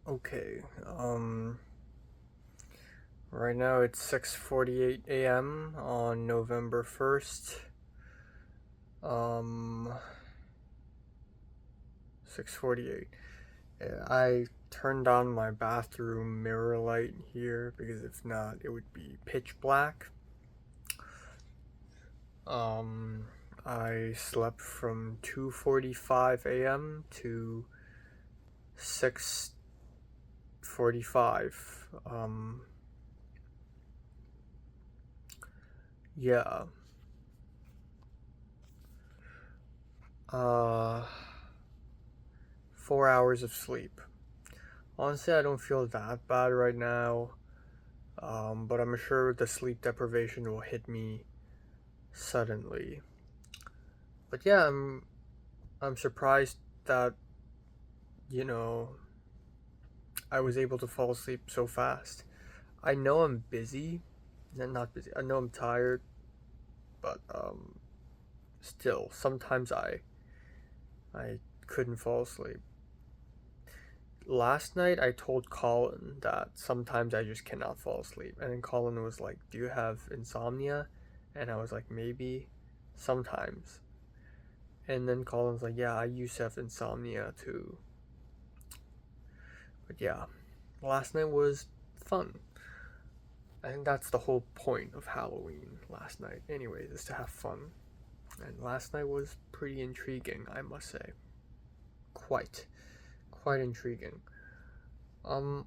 Okay, right now it's 6:48 a.m. on November 1st. 6:48. I turned on my bathroom mirror light here because if not, it would be pitch black. I slept from 2:45 a.m. to 6:45. Yeah. Uh, 4 hours of sleep. Honestly, I don't feel that bad right now. But I'm sure the sleep deprivation will hit me suddenly. But yeah, I'm surprised that, you know, I was able to fall asleep so fast. I know I'm busy, not busy. I know I'm tired, but still, sometimes I couldn't fall asleep. Last night I told Colin that sometimes I just cannot fall asleep, and then Colin was like, "Do you have insomnia?" And I was like, "Maybe, sometimes." And then Colin's like, "Yeah, I used to have insomnia too." But yeah, last night was fun. I think that's the whole point of Halloween last night, anyways, is to have fun. And last night was pretty intriguing, I must say. Quite intriguing. Um,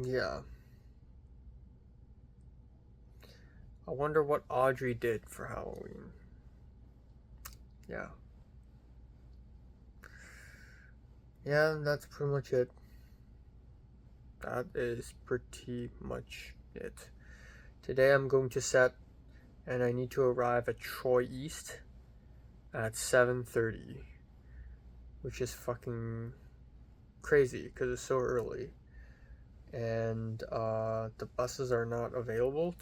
yeah. I wonder what Audrey did for Halloween. Yeah. Yeah, that's pretty much it. That is pretty much it. Today I'm going to set, and I need to arrive at Troy East at 7:30, which is fucking crazy because it's so early. And the buses are not available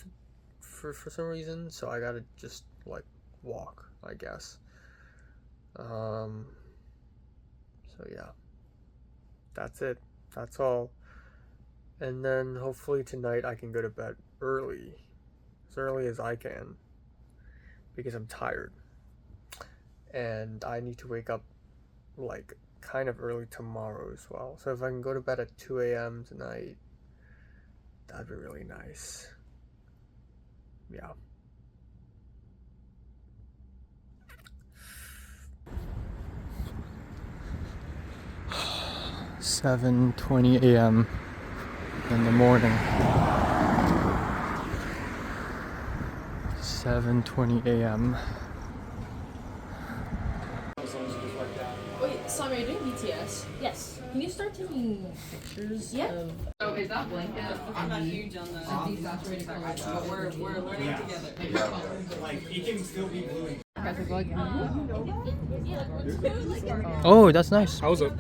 for some reason, so I gotta just like walk, I guess. Um, so yeah, that's it. That's all. And then hopefully tonight I can go to bed as early as I can, because I'm tired. And I need to wake up like kind of early tomorrow as well. So if I can go to bed at 2 a.m. tonight, that'd be really nice. Yeah. 7:20 a.m. in the morning. 7:20 a.m. Wait, Sami, are you doing BTS? Yes. Can you start taking pictures Yeah. of... Oh, is that blanket? I'm not huge on the desaturated colors, but we're learning together. Like, it can still be blue. Oh, that's nice. How's it?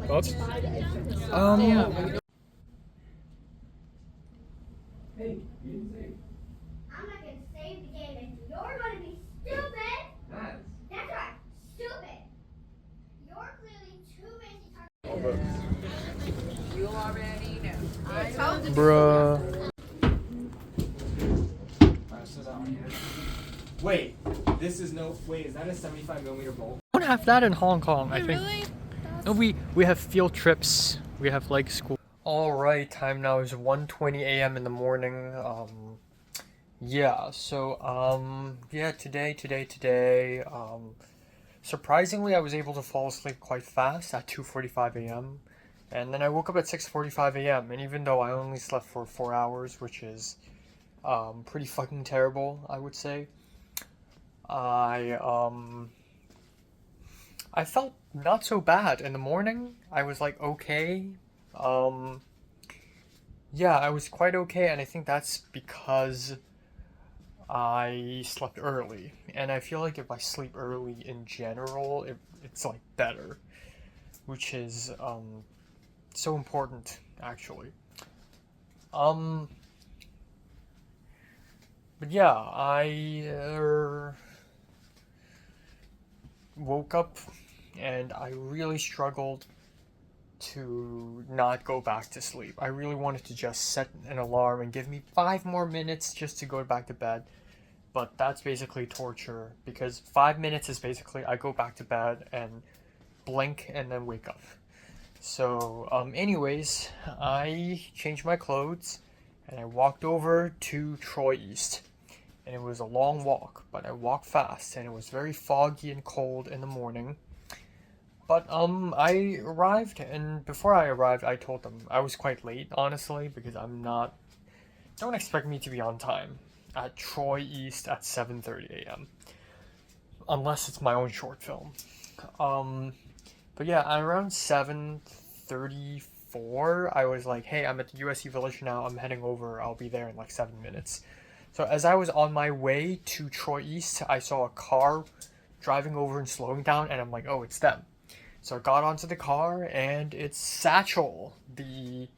Thoughts? Hey, you didn't say. I'm not gonna save the game and you're gonna be stupid! That's right, stupid! You're clearly too busy talking. You already know. Bruh. Wait, this is no. Wait, is that a 75mm bolt? We don't have that in Hong Kong, I think. Really? No, we have field trips. We have like school. All right, time now is 1:20 a.m. in the morning. Yeah. So yeah, today. Surprisingly, I was able to fall asleep quite fast at 2:45 a.m. And then I woke up at 6:45 a.m. And even though I only slept for 4 hours, which is pretty fucking terrible, I would say. I felt not so bad in the morning. I was like okay. Yeah, I was quite okay, and I think that's because I slept early. And I feel like if I sleep early in general, it's like better, which is so important actually. Um, but yeah, I woke up and I really struggled to not go back to sleep. I really wanted to just set an alarm and give me 5 more minutes just to go back to bed. But that's basically torture, because 5 minutes is basically I go back to bed and blink and then wake up. So, anyways, I changed my clothes and I walked over to Troy East. And it was a long walk, but I walked fast and it was very foggy and cold in the morning. But I arrived, and before I arrived I told them I was quite late, honestly, because don't expect me to be on time at Troy East at 7:30 a.m. unless it's my own short film. But yeah, at around 7:34, I was like, hey, I'm at the USC Village now, I'm heading over, I'll be there in like 7 minutes. So as I was on my way to Troy East, I saw a car driving over and slowing down, and I'm like, oh, it's them. So I got onto the car, and it's Satchel, the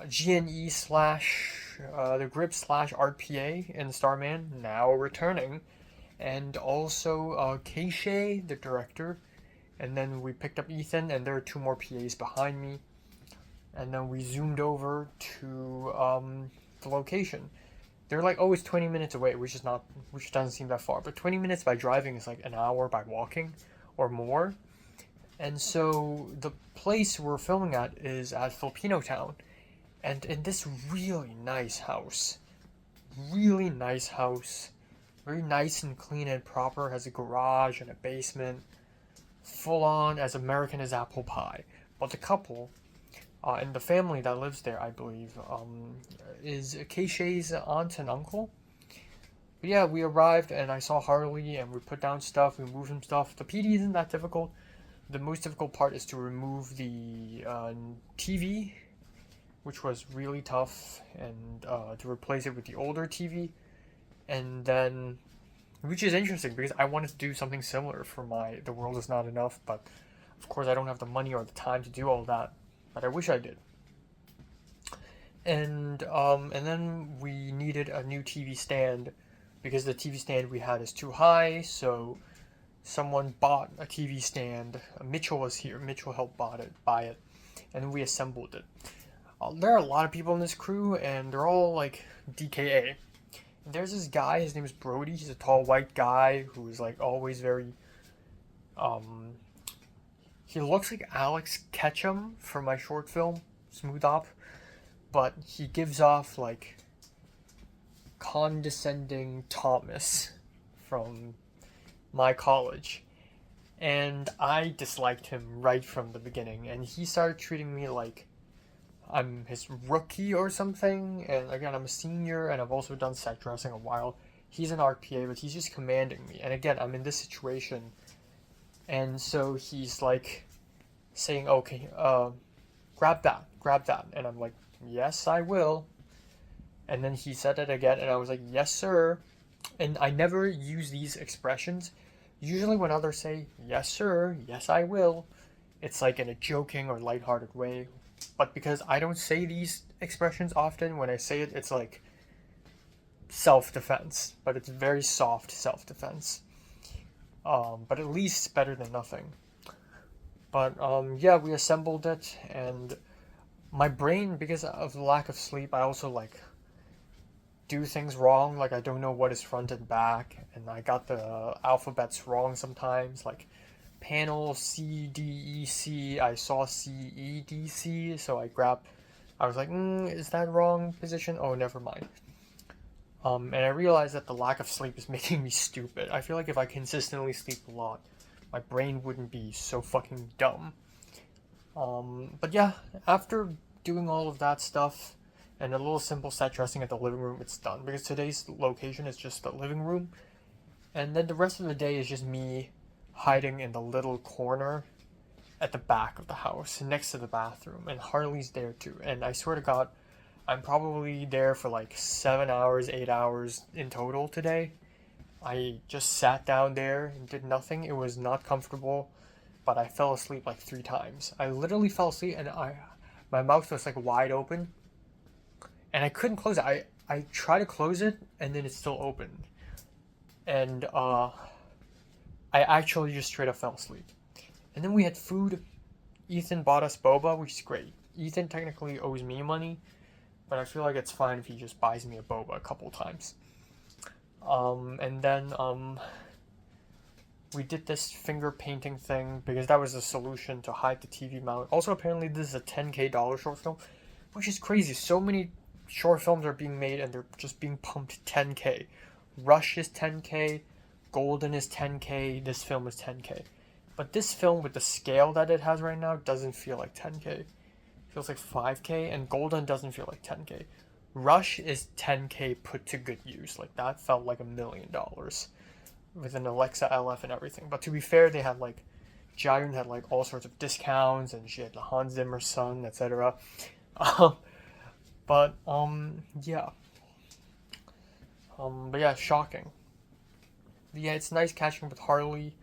GNE slash, the Grip slash RPA in Starman, now returning. And also Keisha, the director. And then we picked up Ethan, and there are 2 more PAs behind me. And then we zoomed over to the location. They're like always 20 minutes away, which doesn't seem that far. But 20 minutes by driving is like an hour by walking or more. And so the place we're filming at is at Filipino Town. And in this really nice house, very nice and clean and proper, has a garage and a basement, full on as American as apple pie. But the couple and the family that lives there, I believe, is Keisha's aunt and uncle. But yeah, we arrived and I saw Harley and we put down stuff, we moved some stuff. The PD isn't that difficult. The most difficult part is to remove the TV, which was really tough, and to replace it with the older TV. And then, which is interesting because I wanted to do something similar for The World Is Not Enough, but of course I don't have the money or the time to do all that, but I wish I did. And then we needed a new TV stand because the TV stand we had is too high, so someone bought a TV stand. Mitchell was here. Mitchell helped buy it, and then we assembled it. There are a lot of people in this crew, and they're all like DKA. And there's this guy. His name is Brody. He's a tall white guy who is like always very. He looks like Alex Ketchum from my short film Smooth Op, but he gives off like condescending Thomas from my college, and I disliked him right from the beginning, and he started treating me like I'm his rookie or something. And again, I'm a senior and I've also done set dressing a while. He's an RPA, but he's just commanding me, and again, I'm in this situation, and so he's like saying, okay, grab that, and I'm like, yes, I will. And then he said it again, and I was like, yes, sir. And I never use these expressions. Usually when others say, yes, sir, yes, I will, it's like in a joking or lighthearted way. But because I don't say these expressions often, when I say it, it's like self-defense. But it's very soft self-defense. But at least better than nothing. But yeah, we assembled it, and my brain, because of the lack of sleep, I also like do things wrong. Like I don't know what is front and back, and I got the alphabets wrong sometimes. Like panel C D E C, I saw C E D C, so I was like, is that wrong position? Oh, never mind. And I realized that the lack of sleep is making me stupid. I feel like if I consistently sleep a lot, my brain wouldn't be so fucking dumb. But yeah, after doing all of that stuff and a little simple set dressing at the living room, it's done. Because today's location is just the living room. And then the rest of the day is just me hiding in the little corner at the back of the house, next to the bathroom. And Harley's there too. And I swear to God, I'm probably there for like 7 hours, 8 hours in total today. I just sat down there and did nothing. It was not comfortable, but I fell asleep like 3 times. I literally fell asleep, and my mouth was like wide open, and I couldn't close it. I tried to close it, and then it still opened. And I actually just straight up fell asleep. And then we had food. Ethan bought us boba, which is great. Ethan technically owes me money, but I feel like it's fine if he just buys me a boba a couple times. And then we did this finger painting thing because that was the solution to hide the TV mount. Also, apparently this is a $10K short film, which is crazy. So many short films are being made and they're just being pumped 10K. Rush is 10K, Golden is 10K, this film is 10K. But this film, with the scale that it has right now, doesn't feel like 10K. It feels like 5K, and Golden doesn't feel like 10K. Rush is 10K put to good use. Like, that felt like $1 million with an Alexa LF and everything. But to be fair, they had like, Jiren had like all sorts of discounts, and she had the Hans Zimmer's son, etc. Yeah. But yeah, shocking. Yeah, it's nice catching up with Harley.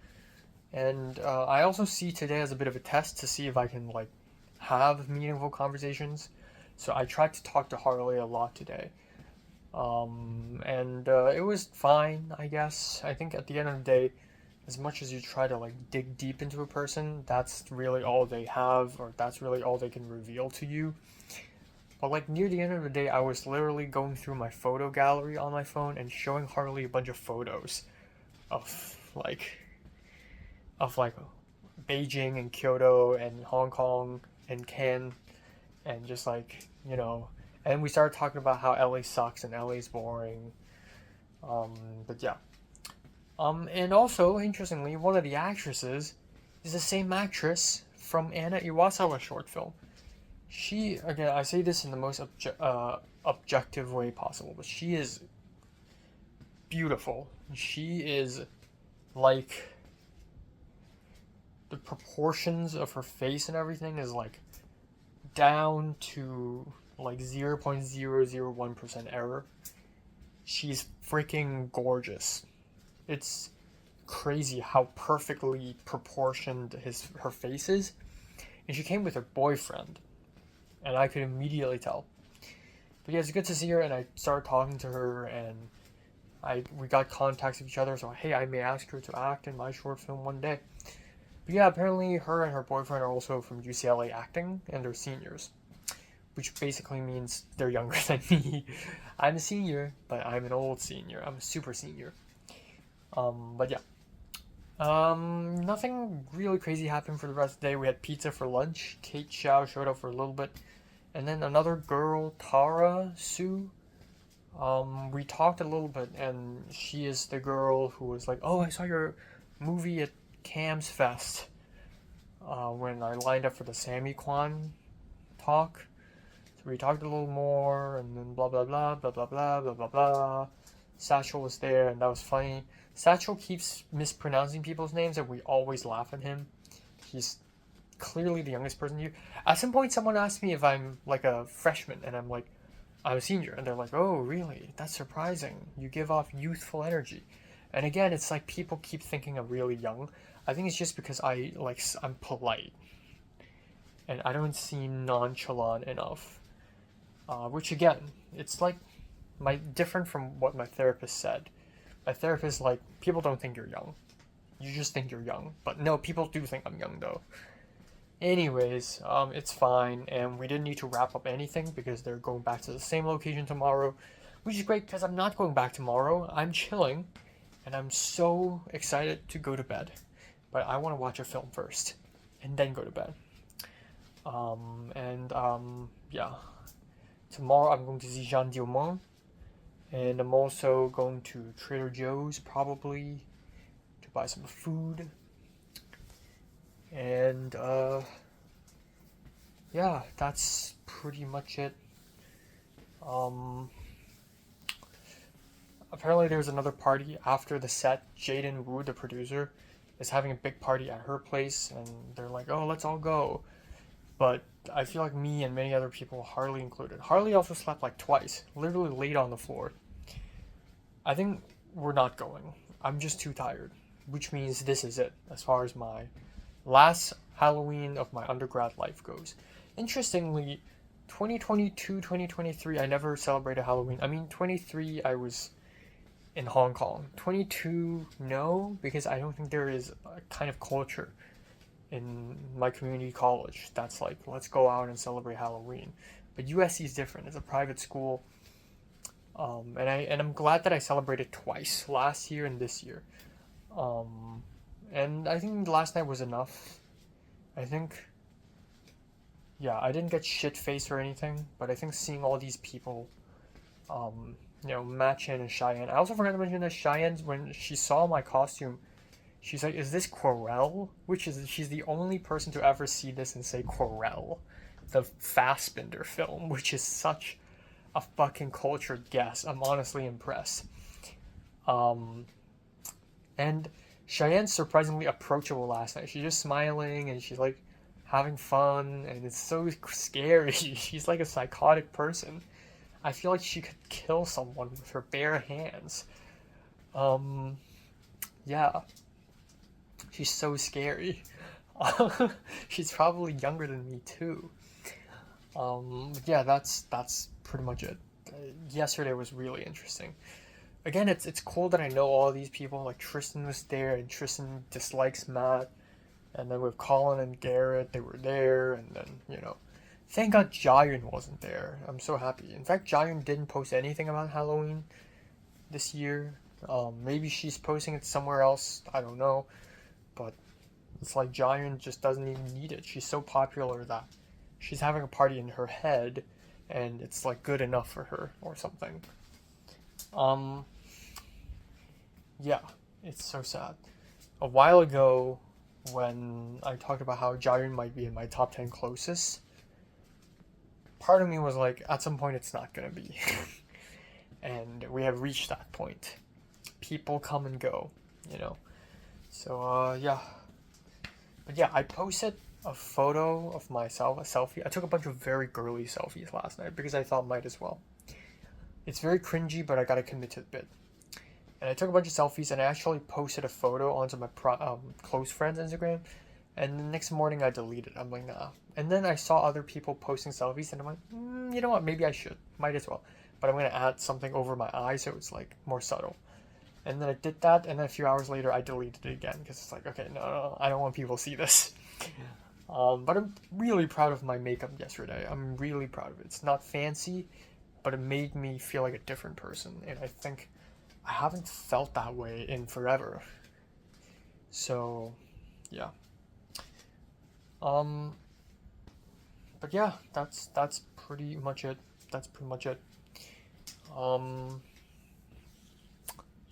And I also see today as a bit of a test to see if I can like have meaningful conversations. So I tried to talk to Harley a lot today. And it was fine, I guess. I think at the end of the day, as much as you try to like dig deep into a person, that's really all they have, or that's really all they can reveal to you. But like near the end of the day, I was literally going through my photo gallery on my phone and showing Harley a bunch of photos of like Beijing and Kyoto and Hong Kong and Cannes, and just like, and we started talking about how LA sucks and LA's boring. But yeah. And also, interestingly, one of the actresses is the same actress from Anna Iwasawa's short film. She, again, I say this in the most objective way possible, but she is beautiful. She is like, the proportions of her face and everything is like down to like 0.001% error. She's freaking gorgeous. It's crazy how perfectly proportioned her face is. And she came with her boyfriend, and I could immediately tell. But yeah, it's good to see her, and I started talking to her, and we got contacts of each other, so hey, I may ask her to act in my short film one day. But yeah, apparently her and her boyfriend are also from UCLA acting, and they're seniors. Which basically means they're younger than me. I'm a senior, but I'm an old senior. I'm a super senior. But yeah. Nothing really crazy happened for the rest of the day. We had pizza for lunch. Kate Xiao showed up for a little bit. And then another girl, Tara Sue. We talked a little bit, and she is the girl who was like, oh, I saw your movie at Cam's Fest. When I lined up for the Sammy Kwan talk. So we talked a little more, and then blah blah blah blah blah blah blah blah blah. Satchel was there, and that was funny. Satchel keeps mispronouncing people's names, and we always laugh at him. He's clearly the youngest person here. At some point, someone asked me if I'm like a freshman, and I'm like, I'm a senior, and they're like, oh, really? That's surprising. You give off youthful energy. And again, it's like people keep thinking I'm really young. I think it's just because I'm polite, and I don't seem nonchalant enough. Which again, it's like different from what my therapist said. My therapist like, people don't think you're young. You just think you're young. But no, people do think I'm young though. Anyways, it's fine, and we didn't need to wrap up anything because they're going back to the same location tomorrow, which is great because I'm not going back tomorrow. I'm chilling, and I'm so excited to go to bed. But I want to watch a film first, and then go to bed. Yeah. Tomorrow I'm going to see Jean Diamant, and I'm also going to Trader Joe's probably to buy some food. And yeah, that's pretty much it. Apparently there's another party after the set. Jaden Wu, the producer, is having a big party at her place, and they're like, oh, let's all go. But I feel like me and many other people, Harley included. Harley also slept like twice, literally laid on the floor. I think we're not going. I'm just too tired, which means this is it as far as my last Halloween of my undergrad life goes. Interestingly, 2022, 2023, I never celebrated Halloween. I mean, 23, I was in Hong Kong. 22, no, because I don't think there is a kind of culture in my community college that's like, let's go out and celebrate Halloween. But USC is different. It's a private school. I'm glad that I celebrated twice, last year and this year. And I think last night was enough. I think, yeah, I didn't get shit faced or anything, but I think seeing all these people, Machin and Cheyenne. I also forgot to mention that Cheyenne, when she saw my costume, she's like, "Is this Corel?" She's the only person to ever see this and say Corel, the Fassbinder film, which is such a fucking cultured guess. I'm honestly impressed. And Cheyenne's surprisingly approachable last night. She's just smiling and she's like having fun, and it's so scary. She's like a psychotic person. I feel like she could kill someone with her bare hands. Yeah, she's so scary. She's probably younger than me too. Yeah, that's pretty much it. Yesterday was really interesting. Again, it's cool that I know all these people. Like Tristan was there, and Tristan dislikes Matt, and then with Colin and Garrett, they were there, and then thank God Jayan wasn't there. I'm so happy. In fact, Jayan didn't post anything about Halloween this year. Maybe she's posting it somewhere else. I don't know, but it's like Jayan just doesn't even need it. She's so popular that she's having a party in her head, and it's like good enough for her or something. Yeah, it's so sad. A while ago, when I talked about how Jayan might be in my top 10 closest, part of me was like, at some point it's not gonna be. And we have reached that point. People come and go, So, yeah. But yeah, I posted a photo of myself, a selfie. I took a bunch of very girly selfies last night because I thought might as well. It's very cringy, but I gotta commit to the bit. And I took a bunch of selfies, and I actually posted a photo onto my close friends' Instagram. And the next morning I deleted it. I'm like, nah. And then I saw other people posting selfies, and I'm like, you know what? Maybe I should. Might as well. But I'm gonna add something over my eye so it's like more subtle. And then I did that, and then a few hours later I deleted it again because it's like, okay, no, I don't want people to see this. But I'm really proud of my makeup yesterday. I'm really proud of it. It's not fancy, but it made me feel like a different person, and I think I haven't felt that way in forever. So, yeah. But yeah, that's pretty much it. That's pretty much it.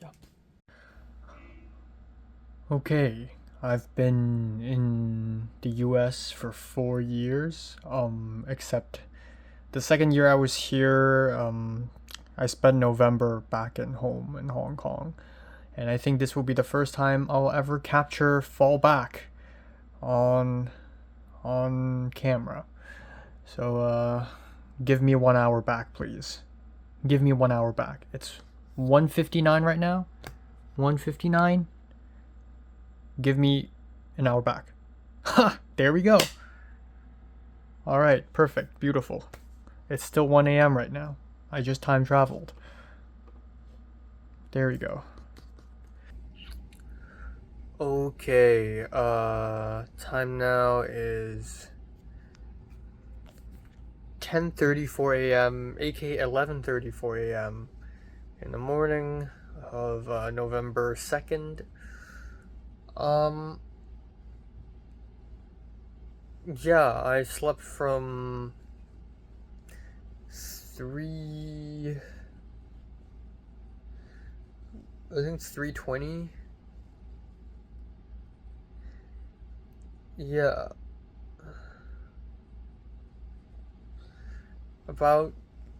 Yeah. Okay, I've been in the US for 4 years, except the second year I was here, I spent November back at home in Hong Kong. And I think this will be the first time I'll ever capture fall back on camera. So give me 1 hour back, please. Give me 1 hour back. It's 1:59 right now. 1:59. Give me an hour back. Ha! There we go. All right, perfect, beautiful. It's still 1 a.m. right now. I just time traveled. There we go. Okay, time now is 10:34 a.m., aka 11:34 a.m. in the morning of November 2nd. Yeah, I slept from 3:20. Yeah. About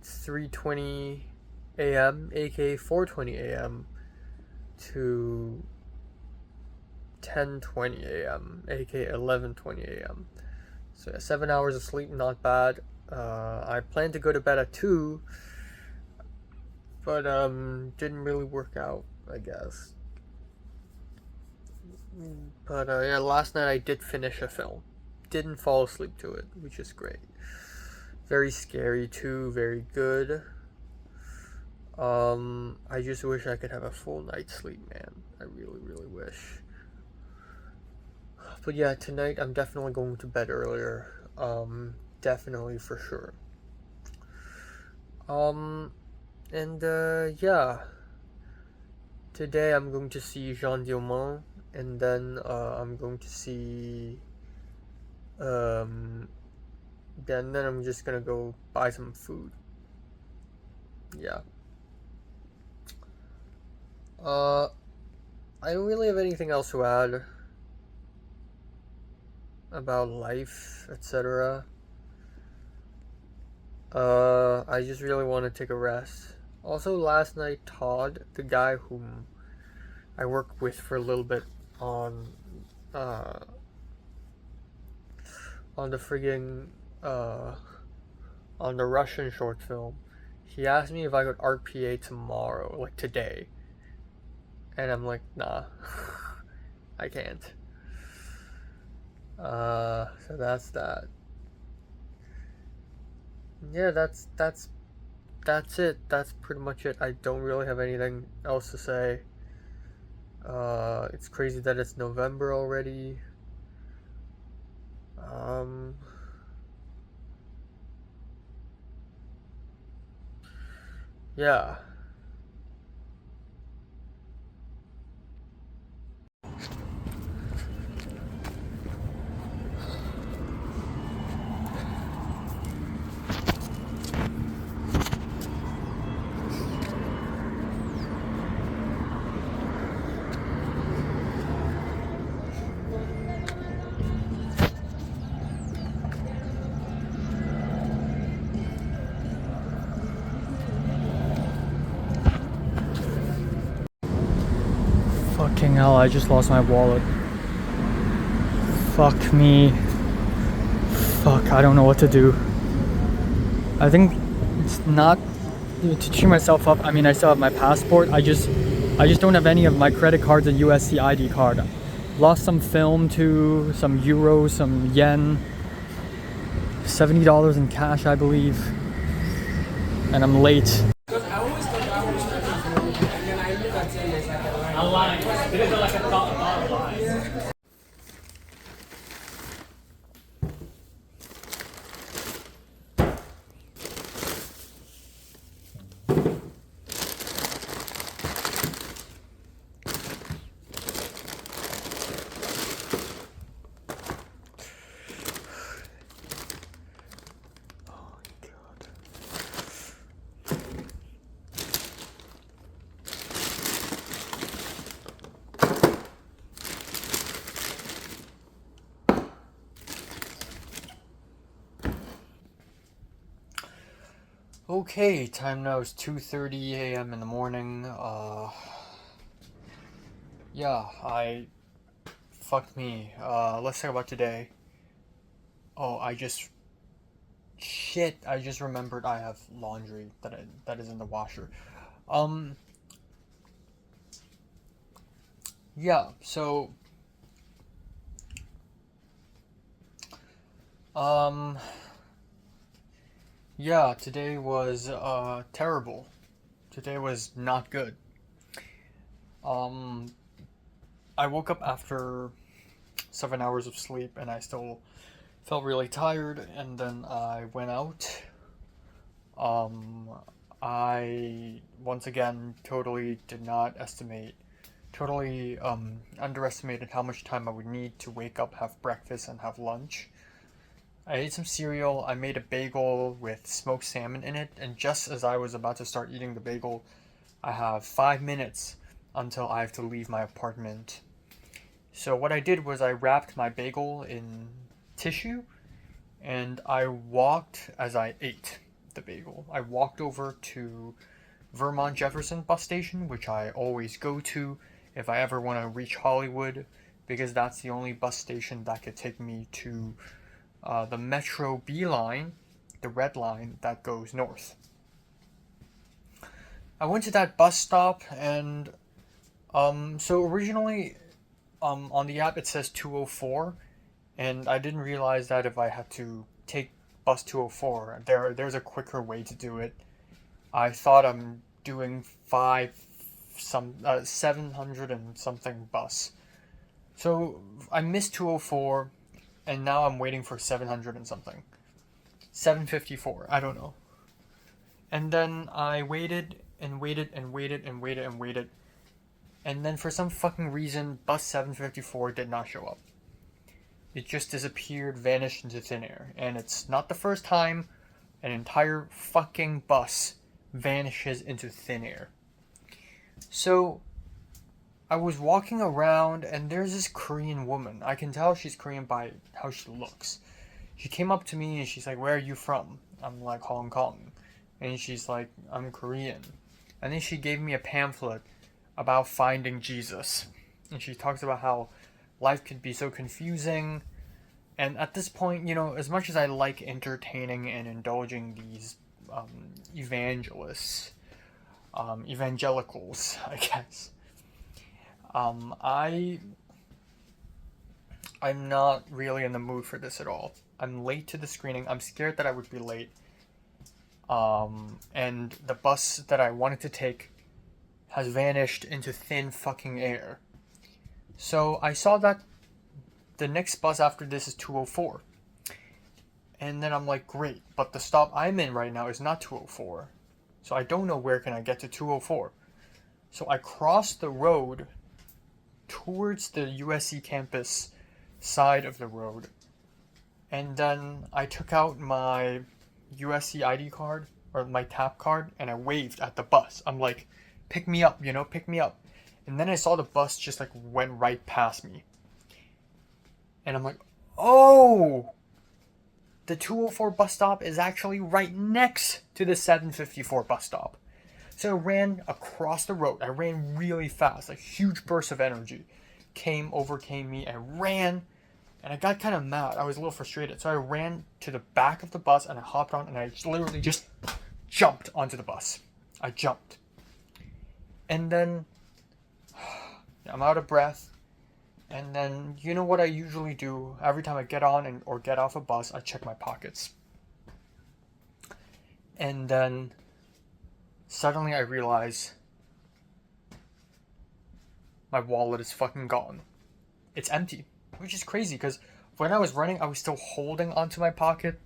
3:20 a.m., aka 4:20 a.m. to 10:20 a.m., aka 11:20 a.m. So yeah, 7 hours of sleep, not bad. I planned to go to bed at 2, but didn't really work out, I guess. But yeah, last night I did finish a film. Didn't fall asleep to it, which is great. Very scary too, very good. I just wish I could have a full night's sleep, man. I really, really wish. But yeah, tonight I'm definitely going to bed earlier. Definitely for sure. And yeah. Today I'm going to see Jean Diamant, and then I'm going to see um then I'm just gonna go buy some food. Yeah. Uh I don't really have anything else to add about life, etc. I just really want to take a rest. Also, last night Todd, the guy whom I worked with for a little bit on uh on the friggin' uh on the Russian short film, he asked me if I could RPA tomorrow, like today. And I'm like, nah, I can't. So that's that. Yeah, that's it. That's pretty much it. I don't really have anything else to say. It's crazy that it's November already. Um, yeah. Fucking hell, I just lost my wallet. Fuck me. Fuck, I don't know what to do. I think it's not to cheer myself up. I mean, I still have my passport. I just don't have any of my credit cards and USC ID card. Lost some film too, some euros, some yen, $70 in cash, I believe. And I'm late. Because I always thought that was stripping, and then I look at it and it's like a line. It is like a thought line. Okay, time now is 2:30 a.m. in the morning. Yeah, fuck me. Let's talk about today. Oh, shit, I just remembered I have laundry that is in the washer. Um, yeah, so, um, yeah, today was, terrible. Today was not good. Um, I woke up after 7 hours of sleep and I still felt really tired, and then I went out. Um, I once again totally underestimated how much time I would need to wake up, have breakfast, and have lunch. I ate some cereal, I made a bagel with smoked salmon in it, and just as I was about to start eating the bagel, I have 5 minutes until I have to leave my apartment. So what I did was I wrapped my bagel in tissue and I walked as I ate the bagel. I walked over to Vermont Jefferson bus station, which I always go to if I ever want to reach Hollywood, because that's the only bus station that could take me to the Metro B line, the red line that goes north. I went to that bus stop, and so originally on the app it says 204, and I didn't realize that if I had to take bus 204, there's a quicker way to do it. I thought I'm doing 700 and something bus. So I missed 204, and now I'm waiting for 700 and something. 754, I don't know. And then I waited and waited and waited and waited and waited. And then for some fucking reason, bus 754 did not show up. It just disappeared, vanished into thin air. And it's not the first time an entire fucking bus vanishes into thin air. So I was walking around and there's this Korean woman. I can tell she's Korean by how she looks. She came up to me and she's like, "Where are you from?" I'm like, "Hong Kong." And she's like, "I'm Korean." And then she gave me a pamphlet about finding Jesus. And she talks about how life could be so confusing. And at this point, you know, as much as I like entertaining and indulging these evangelists, evangelicals, I guess, I'm not really in the mood for this at all. I'm late to the screening. I'm scared that I would be late. And the bus that I wanted to take has vanished into thin fucking air. So I saw that the next bus after this is 204. And then I'm like, great, but the stop I'm in right now is not 204. So I don't know where can I get to 204. So I crossed the road towards the USC campus side of the road. And then I took out my USC ID card, or my tap card, and I waved at the bus. I'm like, pick me up, you know, pick me up. And then I saw the bus just like went right past me. And I'm like, oh, the 204 bus stop is actually right next to the 754 bus stop. So I ran across the road. I ran really fast. A huge burst of energy overcame me. I ran, and I got kind of mad. I was a little frustrated. So I ran to the back of the bus, and I hopped on, and I literally just jumped onto the bus. I jumped. And then I'm out of breath. And then, you know what I usually do? Every time I get on or get off a bus, I check my pockets. And then suddenly I realize my wallet is fucking gone. It's empty, which is crazy because when I was running, I was still holding onto my pocket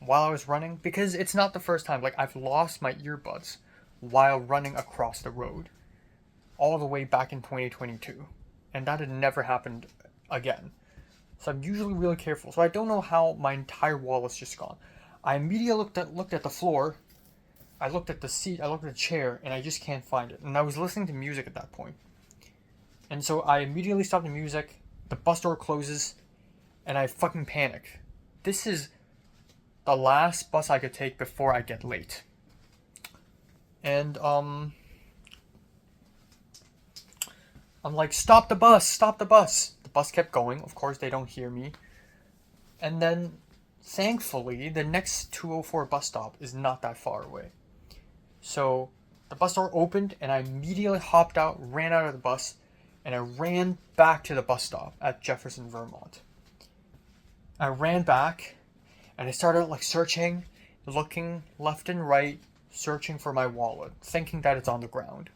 while I was running because it's not the first time. Like, I've lost my earbuds while running across the road all the way back in 2022. And that had never happened again. So I'm usually really careful. So I don't know how my entire wallet's just gone. I immediately looked at the floor. I looked at the seat. I looked at the chair, and I just can't find it. And I was listening to music at that point. And so I immediately stopped the music. The bus door closes, and I fucking panic. This is the last bus I could take before I get late. And I'm like, stop the bus, stop the bus. The bus kept going. Of course, they don't hear me. And then, thankfully, the next 204 bus stop is not that far away. So, the bus door opened, and I immediately hopped out, ran out of the bus, and I ran back to the bus stop at Jefferson, Vermont. I ran back, and I started, like, searching, looking left and right, searching for my wallet, thinking that it's on the ground.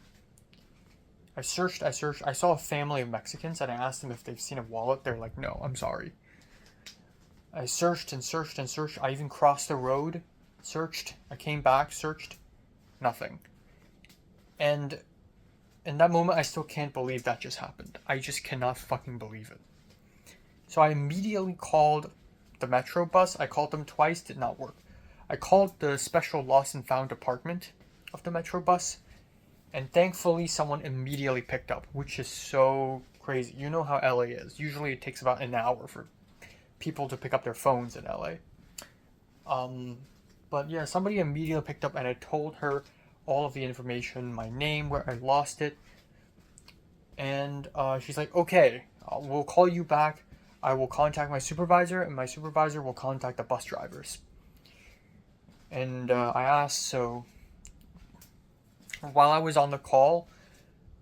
I searched. I saw a family of Mexicans, and I asked them if they've seen a wallet. They're like, no, I'm sorry. I searched and searched and searched. I even crossed the road, searched. I came back, searched. Nothing. And in that moment, I still can't believe that just happened. I just cannot fucking believe it. So I immediately called the Metro bus. I called them twice, did not work. I called the special lost and found department of the Metro bus. And thankfully, someone immediately picked up, which is so crazy. You know how LA is. Usually it takes about an hour for people to pick up their phones in LA. But yeah, somebody immediately picked up, and I told her all of the information, my name, where I lost it. And she's like, okay, we'll call you back. I will contact my supervisor, and my supervisor will contact the bus drivers. And I asked, so while I was on the call,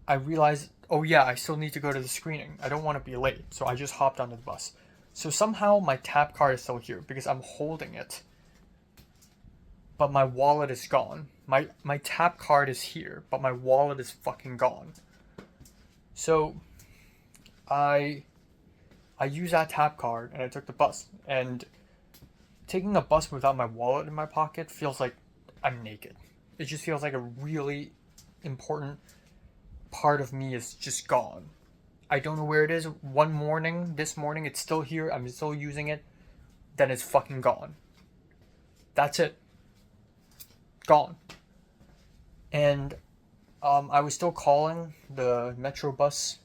I realized, oh yeah, I still need to go to the screening. I don't want to be late, so I just hopped onto the bus. So somehow my tap card is still here because I'm holding it. But my wallet is gone. My tap card is here, but my wallet is fucking gone. So I used that tap card and I took the bus. And taking a bus without my wallet in my pocket feels like I'm naked. It just feels like a really important part of me is just gone. I don't know where it is. This morning, it's still here. I'm still using it. Then it's fucking gone. That's it. Gone. And I was still calling the Metro bus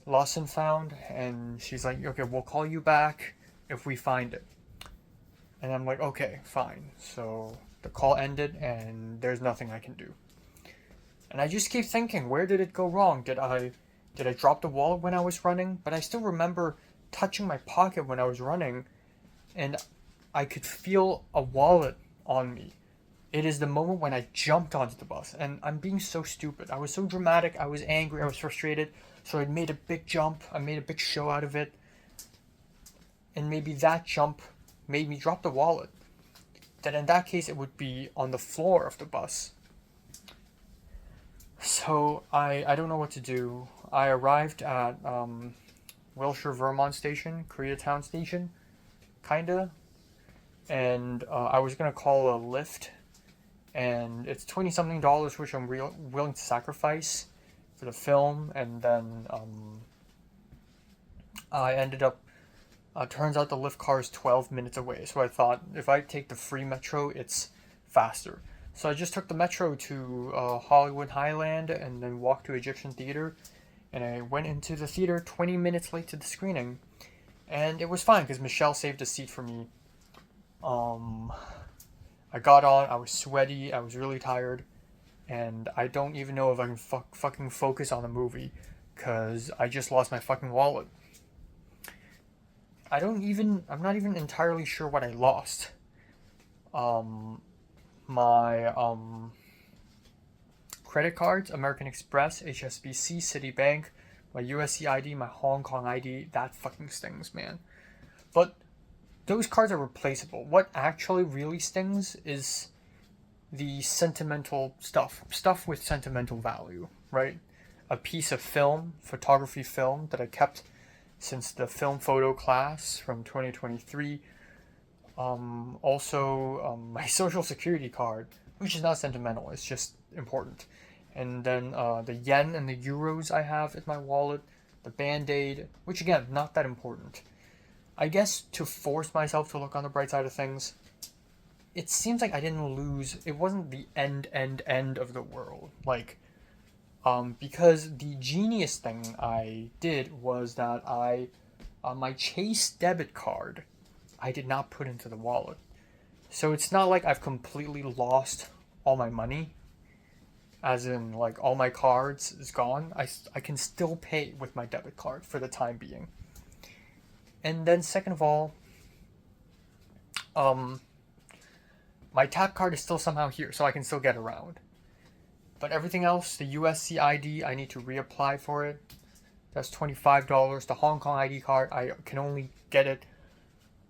lost and found, and she's like, okay, we'll call you back if we find it. And I'm like, okay, fine. So the call ended, and there's nothing I can do. And I just keep thinking, where did it go wrong? Did I drop the wallet when I was running? But I still remember touching my pocket when I was running, and I could feel a wallet on me. It is the moment when I jumped onto the bus, and I'm being so stupid. I was so dramatic, I was angry, I was frustrated, so I made a big jump, I made a big show out of it, and maybe that jump made me drop the wallet. Then in that case, it would be on the floor of the bus. So I don't know what to do. I arrived at Wilshire Vermont Station, Koreatown Station, kinda, and I was gonna call a Lyft, and it's $20-something, which I'm willing to sacrifice for the film. And then I ended up. Turns out the Lyft car is 12 minutes away, so I thought if I take the free metro, it's faster. So I just took the metro to Hollywood Highland and then walked to Egyptian Theater, and I went into the theater 20 minutes late to the screening, and it was fine because Michelle saved a seat for me. I got on, I was sweaty, I was really tired, and I don't even know if I can fucking focus on the movie because I just lost my fucking wallet. I'm not even entirely sure what I lost. My credit cards, American Express, HSBC, Citibank, my USC ID, my Hong Kong ID, that fucking stings, man. But those cards are replaceable. What actually really stings is the sentimental stuff with sentimental value, right? A piece of film, photography film that I kept since the film photo class from 2023. Also, my social security card, which is not sentimental, it's just important. And then the yen and the euros I have in my wallet, the Band-Aid, which again, not that important. I guess to force myself to look on the bright side of things, it seems like I didn't lose. It wasn't the end of the world. Like, because the genius thing I did was that my Chase debit card, I did not put into the wallet. So it's not like I've completely lost all my money, as in like all my cards is gone. I can still pay with my debit card for the time being. And then second of all, my tap card is still somehow here, so I can still get around. But everything else, the USC ID, I need to reapply for it. That's $25. The Hong Kong ID card, I can only get it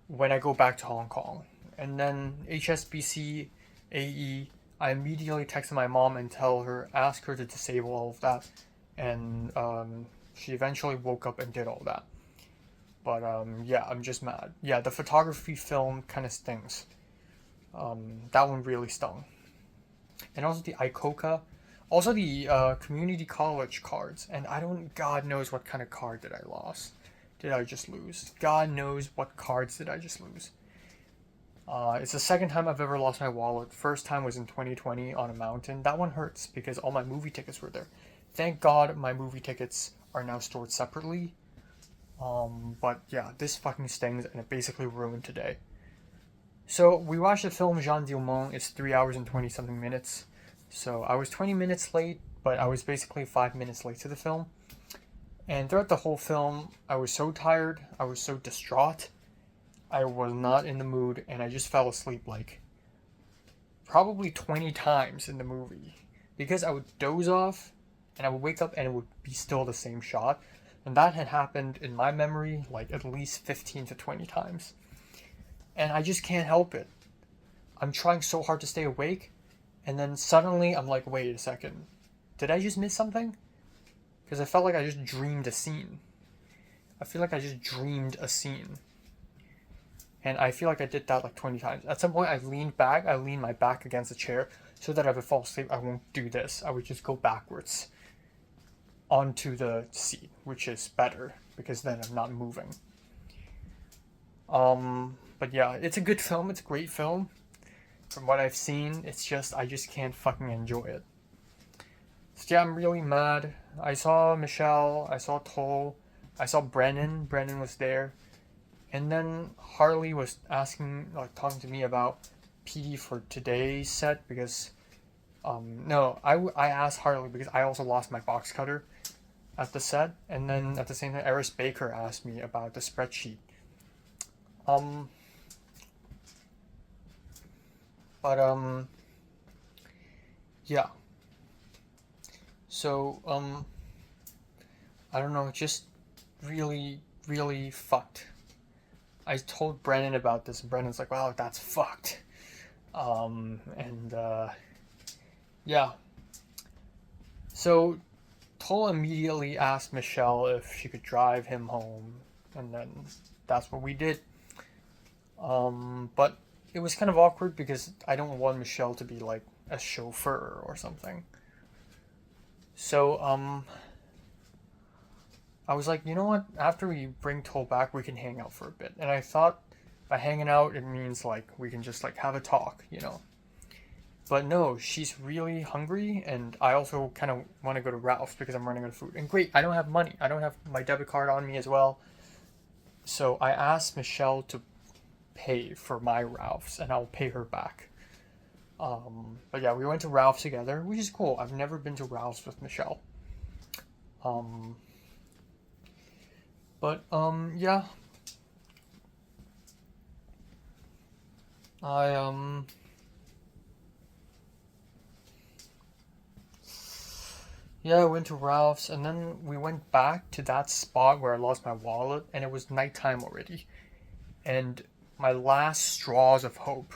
when I go back to Hong Kong. And then HSBC, AE, I immediately texted my mom and ask her to disable all of that. And she eventually woke up and did all that. But yeah, I'm just mad. Yeah, the photography film kind of stings. That one really stung. And also the Ecological. Also the community college cards. And God knows what kind of card did I just lose. God knows what cards did I just lose. It's the second time I've ever lost my wallet. First time was in 2020 on a mountain. That one hurts because all my movie tickets were there. Thank God my movie tickets are now stored separately. But yeah, this fucking stings and it basically ruined today. So we watched the film Jean Diamant. It's 3 hours and 20 something minutes. So I was 20 minutes late, but I was basically 5 minutes late to the film. And throughout the whole film, I was so tired, I was so distraught, I was not in the mood, and I just fell asleep like probably 20 times in the movie. Because I would doze off, and I would wake up and it would be still the same shot. And that had happened in my memory like at least 15 to 20 times. And I just can't help it. I'm trying so hard to stay awake, and then suddenly I'm like, wait a second, did I just miss something? Because I felt like I just dreamed a scene. I feel like I just dreamed a scene. And I feel like I did that like 20 times. At some point, I leaned my back against the chair so that if I fall asleep, I won't do this. I would just go backwards onto the seat, which is better because then I'm not moving. But yeah, it's a good film. It's a great film. From what I've seen, it's just, I just can't fucking enjoy it. So yeah, I'm really mad. I saw Michelle, I saw Toll, I saw Brennan. Brennan was there. And then Harley was asking, like, talking to me about PD for today's set because, no, I asked Harley because I also lost my box cutter at the set. And then at the same time, Eris Baker asked me about the spreadsheet. Yeah. So, I don't know, just really, really fucked. I told Brennan about this, and Brennan's like, wow, that's fucked. Yeah. So, Toll immediately asked Michelle if she could drive him home, and then that's what we did. But it was kind of awkward because I don't want Michelle to be like a chauffeur or something. So, I was like, you know what? After we bring Toll back, we can hang out for a bit. And I thought by hanging out, it means like we can just like have a talk, you know. But no, she's really hungry, and I also kind of want to go to Ralph's because I'm running out of food. And great, I don't have money. I don't have my debit card on me as well. So I asked Michelle to pay for my Ralph's, and I'll pay her back. But yeah, we went to Ralph's together, which is cool. I've never been to Ralph's with Michelle. Yeah. I went to Ralph's, and then we went back to that spot where I lost my wallet, and it was nighttime already. And my last straws of hope,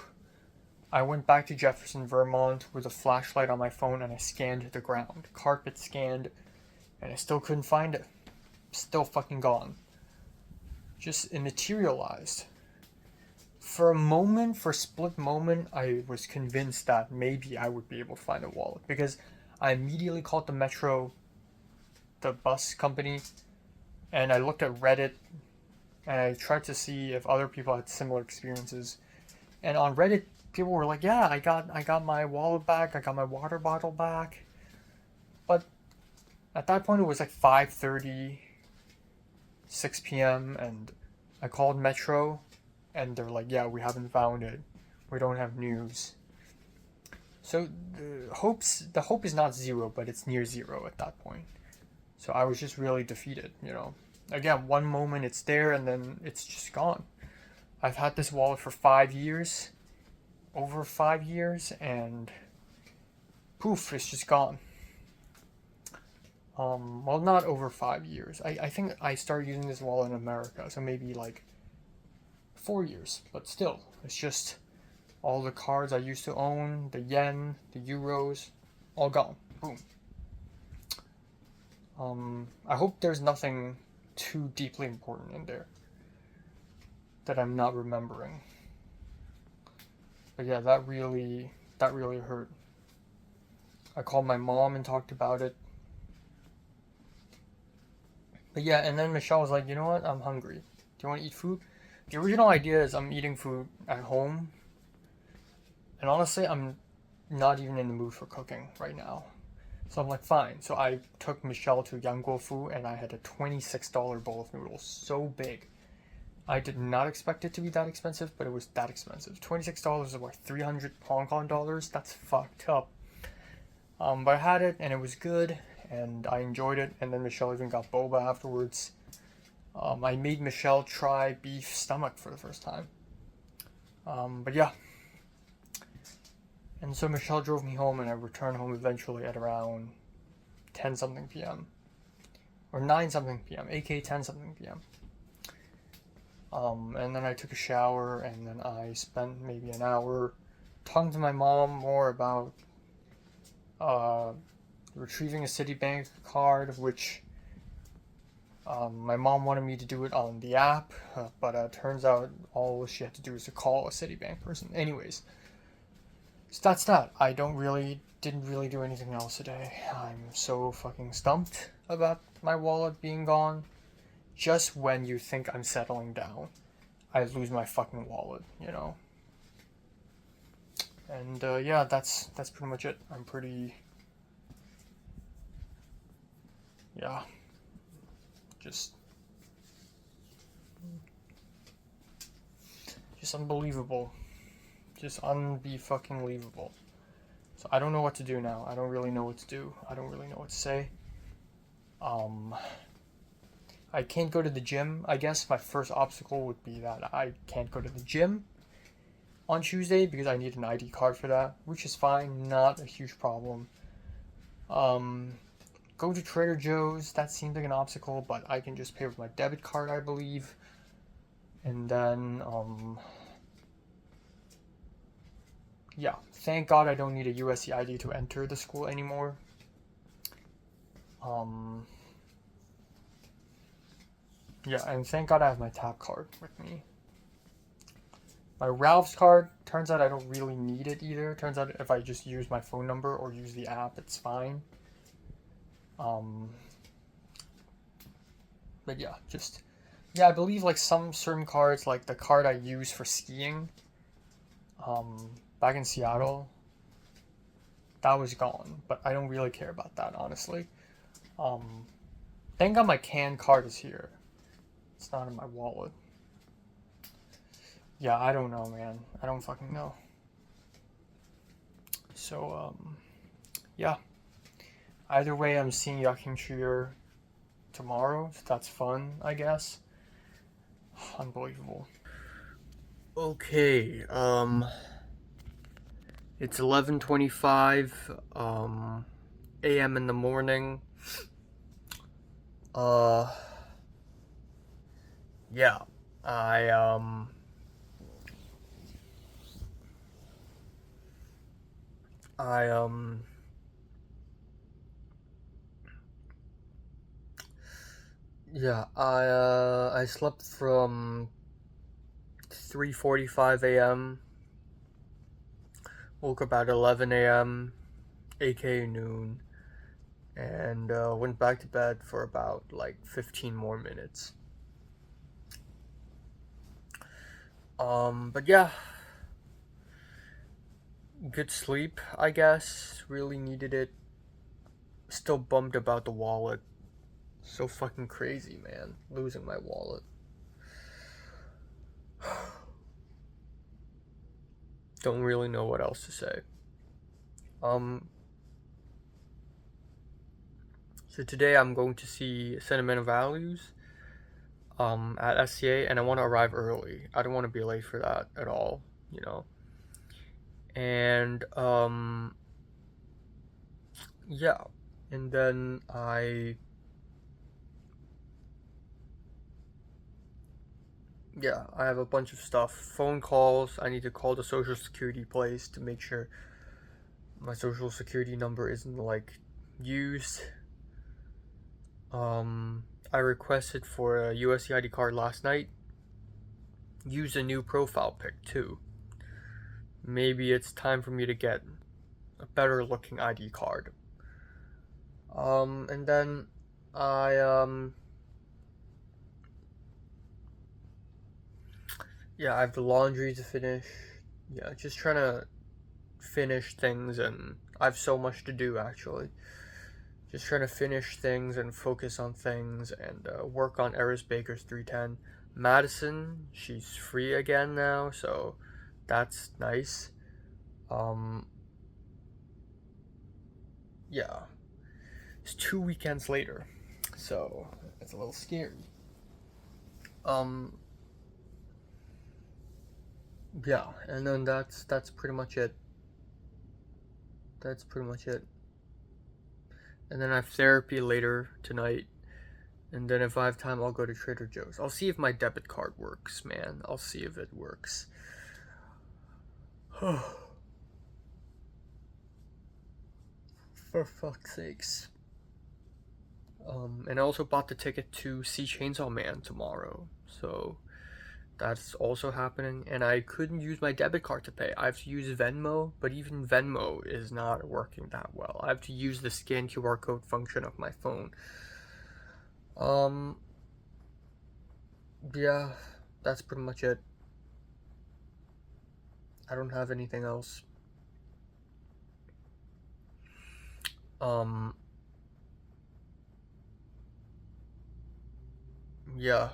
I went back to Jefferson, Vermont with a flashlight on my phone, and I scanned the ground. Carpet scanned, and I still couldn't find it. Still fucking gone. Just immaterialized. For a split moment, I was convinced that maybe I would be able to find a wallet, because I immediately called the Metro, the bus company, and I looked at Reddit, and I tried to see if other people had similar experiences. And on Reddit, people were like, yeah, I got my wallet back, I got my water bottle back. But at that point, it was like 5:30, 6 p.m., and I called Metro, and they're like, yeah, we haven't found it. We don't have news. So the hope is not zero, but it's near zero at that point. So I was just really defeated, you know. Again, one moment it's there, and then it's just gone. I've had this wallet for 5 years, over 5 years, and poof, it's just gone. Well, not over 5 years. I think I started using this wallet in America, so maybe like 4 years, but still, it's just all the cards I used to own, the yen, the euros, all gone. Boom. I hope there's nothing too deeply important in there that I'm not remembering. But yeah, that really hurt. I called my mom and talked about it. But yeah, and then Michelle was like, you know what? I'm hungry. Do you want to eat food? The original idea is I'm eating food at home. And honestly, I'm not even in the mood for cooking right now. So I'm like, fine. So I took Michelle to Yangguofu, and I had a $26 bowl of noodles. So big. I did not expect it to be that expensive, but it was that expensive. $26 is like 300 Hong Kong dollars. That's fucked up. But I had it, and it was good, and I enjoyed it. And then Michelle even got boba afterwards. I made Michelle try beef stomach for the first time. But yeah. And so Michelle drove me home, and I returned home eventually at around 10 something p.m. Or 9 something p.m., aka 10 something p.m. And then I took a shower, and then I spent maybe an hour talking to my mom more about retrieving a Citibank card, which My mom wanted me to do it on the app, but turns out all she had to do was to call a Citibank person. Anyways, so that's that. I didn't really do anything else today. I'm so fucking stumped about my wallet being gone. Just when you think I'm settling down, I lose my fucking wallet, you know? And yeah, that's pretty much it. I'm pretty, yeah, just unbelievable. Just fucking believable. So I don't know what to do now. I don't really know what to do. I don't really know what to say. I can't go to the gym. I guess my first obstacle would be that I can't go to the gym on Tuesday because I need an ID card for that, which is fine, not a huge problem. Go to Trader Joe's, that seems like an obstacle, but I can just pay with my debit card, I believe. And then, yeah, thank God I don't need a USC ID to enter the school anymore. Yeah, and thank God I have my tap card with me. My Ralph's card, turns out I don't really need it either. Turns out if I just use my phone number or use the app, it's fine. But yeah, I believe like some certain cards, like the card I use for skiing, back in Seattle, that was gone. But I don't really care about that, honestly. Thank God my CAN card is here. It's not in my wallet. Yeah, I don't know, man. I don't fucking know. So, yeah. Either way, I'm seeing Yaking Cheer tomorrow. So that's fun, I guess. Unbelievable. Okay, it's 11:25 a.m. in the morning. Yeah. I yeah, I slept from 3:45 a.m. Woke up at 11 a.m. aka noon, and went back to bed for about like 15 more minutes. But yeah, good sleep, I guess. Really needed it. Still bummed about the wallet. So fucking crazy, man. Losing my wallet. Don't really know what else to say. So today I'm going to see Sentimental Values at SCA, and I want to arrive early. I don't want to be late for that at all, you know. And yeah, and then I have a bunch of stuff. Phone calls. I need to call the social security place to make sure my social security number isn't like used. I requested for a USC ID card last night. Use a new profile pic too. Maybe it's time for me to get a better looking ID card. And then I I have the laundry to finish. Yeah, just trying to finish things, and I have so much to do actually. Just trying to finish things and focus on things and work on Eris Baker's 310. Madison, she's free again now, so that's nice. Yeah. It's 2 weekends later, so it's a little scary. Yeah, and then that's pretty much it. That's pretty much it. And then I have therapy later tonight. And then if I have time, I'll go to Trader Joe's. I'll see if my debit card works, man. I'll see if it works. For fuck's sakes. And I also bought the ticket to see Chainsaw Man tomorrow, so that's also happening. And I couldn't use my debit card to pay. I have to use Venmo, but even Venmo is not working that well. I have to use the scan QR code function of my phone. Yeah, that's pretty much it. I don't have anything else. Yeah.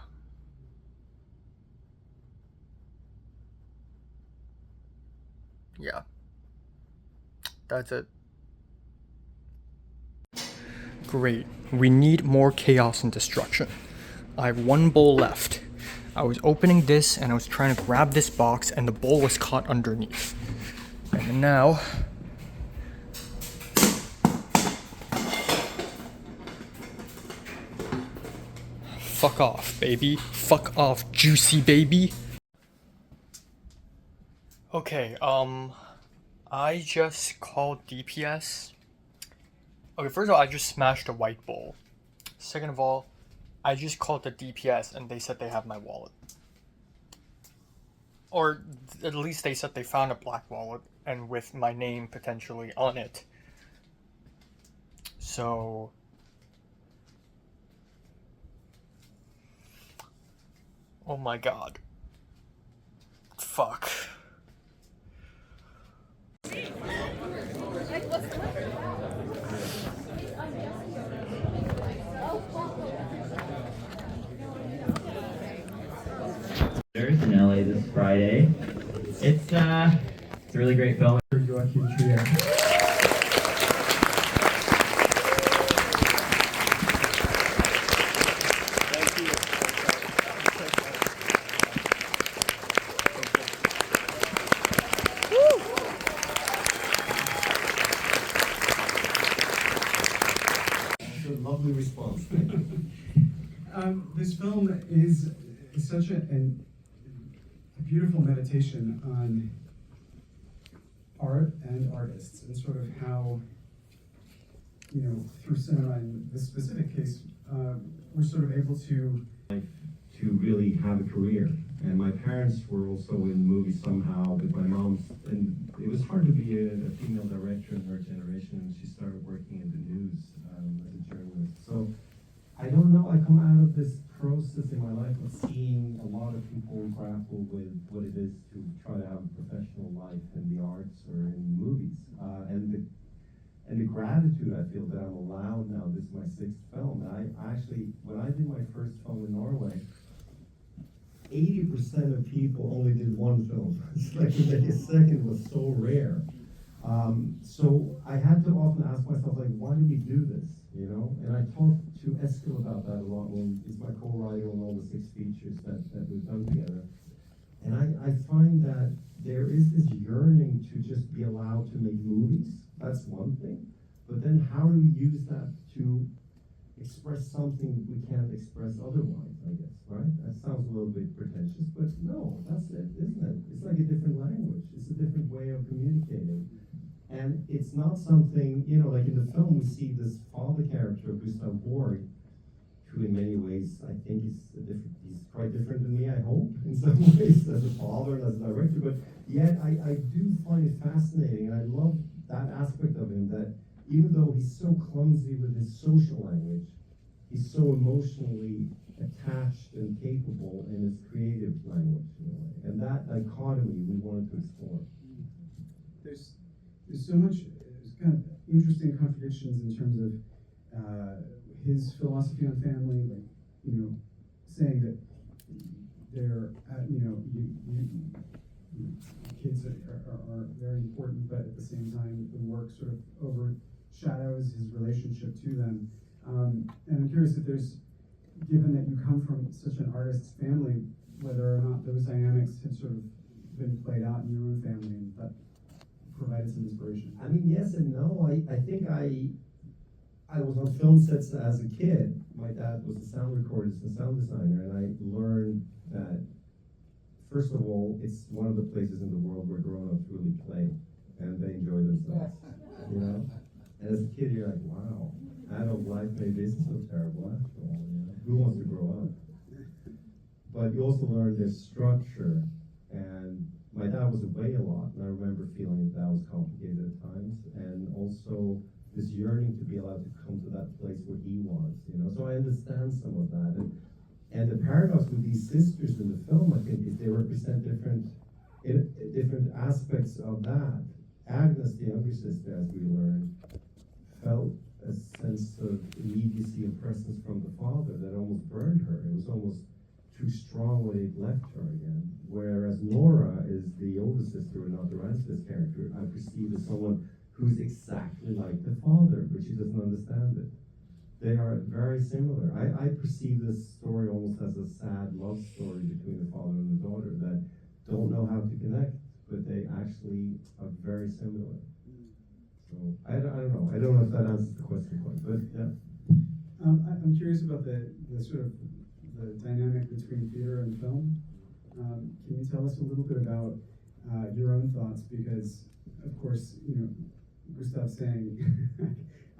Yeah. That's it. Great. We need more chaos and destruction. I have one bowl left. I was opening this and I was trying to grab this box and the bowl was caught underneath. And now... Fuck off, baby. Fuck off, juicy baby. Okay, I just called DPS. Okay, first of all, I just smashed a white bowl. Second of all, I just called the DPS and they said they have my wallet. Or at least they said they found a black wallet and with my name potentially on it. So... Oh my god. Fuck. In LA this Friday. It's a really great film. Lovely response. This film is such a beautiful meditation on art and artists, and sort of how, you know, through cinema in this specific case, we're sort of able to really have a career. And my parents were also in movies somehow, but my mom's, and it was hard to be a female director in her generation, and she started working in the news as a journalist. So I don't know, I come out of this process in my life of seeing a lot of people grapple with what it is to try to have a professional life in the arts or in movies. And the gratitude I feel that I'm allowed now, this is my 6th film. And I actually, when I did my first film in Norway, 80% of people only did one film. It's like to make a second was so rare. So I had to often ask myself, like, why do we do this? You know? And I talked to Eskil about that a lot when he's my co-writer on all the 6 features that we've done together. And I find that there is this yearning to just be allowed to make movies. That's one thing. But then how do we use that to express something we can't express otherwise, I guess, right? That sounds a little bit pretentious, but no, that's it, isn't it? It's like a different language. It's a different way of communicating. And it's not something, you know, like in the film we see this father character, Gustav Borg, who in many ways I think he's quite different than me, I hope, in some ways, as a father and as a director, but yet I do find it fascinating, and I love that aspect of him, that even though he's so clumsy with his social language, he's so emotionally attached and capable in his creative language, in a way. And that dichotomy we wanted to explore. there's so much kind of interesting contradictions in terms of his philosophy on family, like, you know, saying that they're, you know, kids are very important, but at the same time, the work sort of overshadows his relationship to them. And I'm curious if there's, given that you come from such an artist's family, whether or not those dynamics have sort of been played out in your own family and that provided some inspiration. I mean, yes and no. I think I was on film sets as a kid. My dad was a sound recordist and sound designer, and I learned that, first of all, it's one of the places in the world where grown-ups really play and they enjoy themselves, you know? And as a kid, you're like, wow. adult life maybe isn't so terrible after all. You know? Who wants to grow up? But you also learn there's structure, and my dad was away a lot, and I remember feeling that was complicated at times, and also this yearning to be allowed to come to that place where he was, you know. So I understand some of that, and the paradox with these sisters in the film, I think, is they represent different aspects of that. Agnes, the younger sister, as we learned, felt a sense of immediacy and presence from the father that almost burned her. It was almost too strong when it left her again. Whereas Nora is the older sister, and not the Ransford's character, I perceive as someone who's exactly like the father, but she doesn't understand it. They are very similar. I perceive this story almost as a sad love story between the father and the daughter that don't know how to connect, but they actually are very similar. So I don't know. I don't know if that answers the question quite, but yeah. I'm curious about the sort of the dynamic between theater and film. Can you tell us a little bit about your own thoughts? Because, of course, you know, Gustav's saying,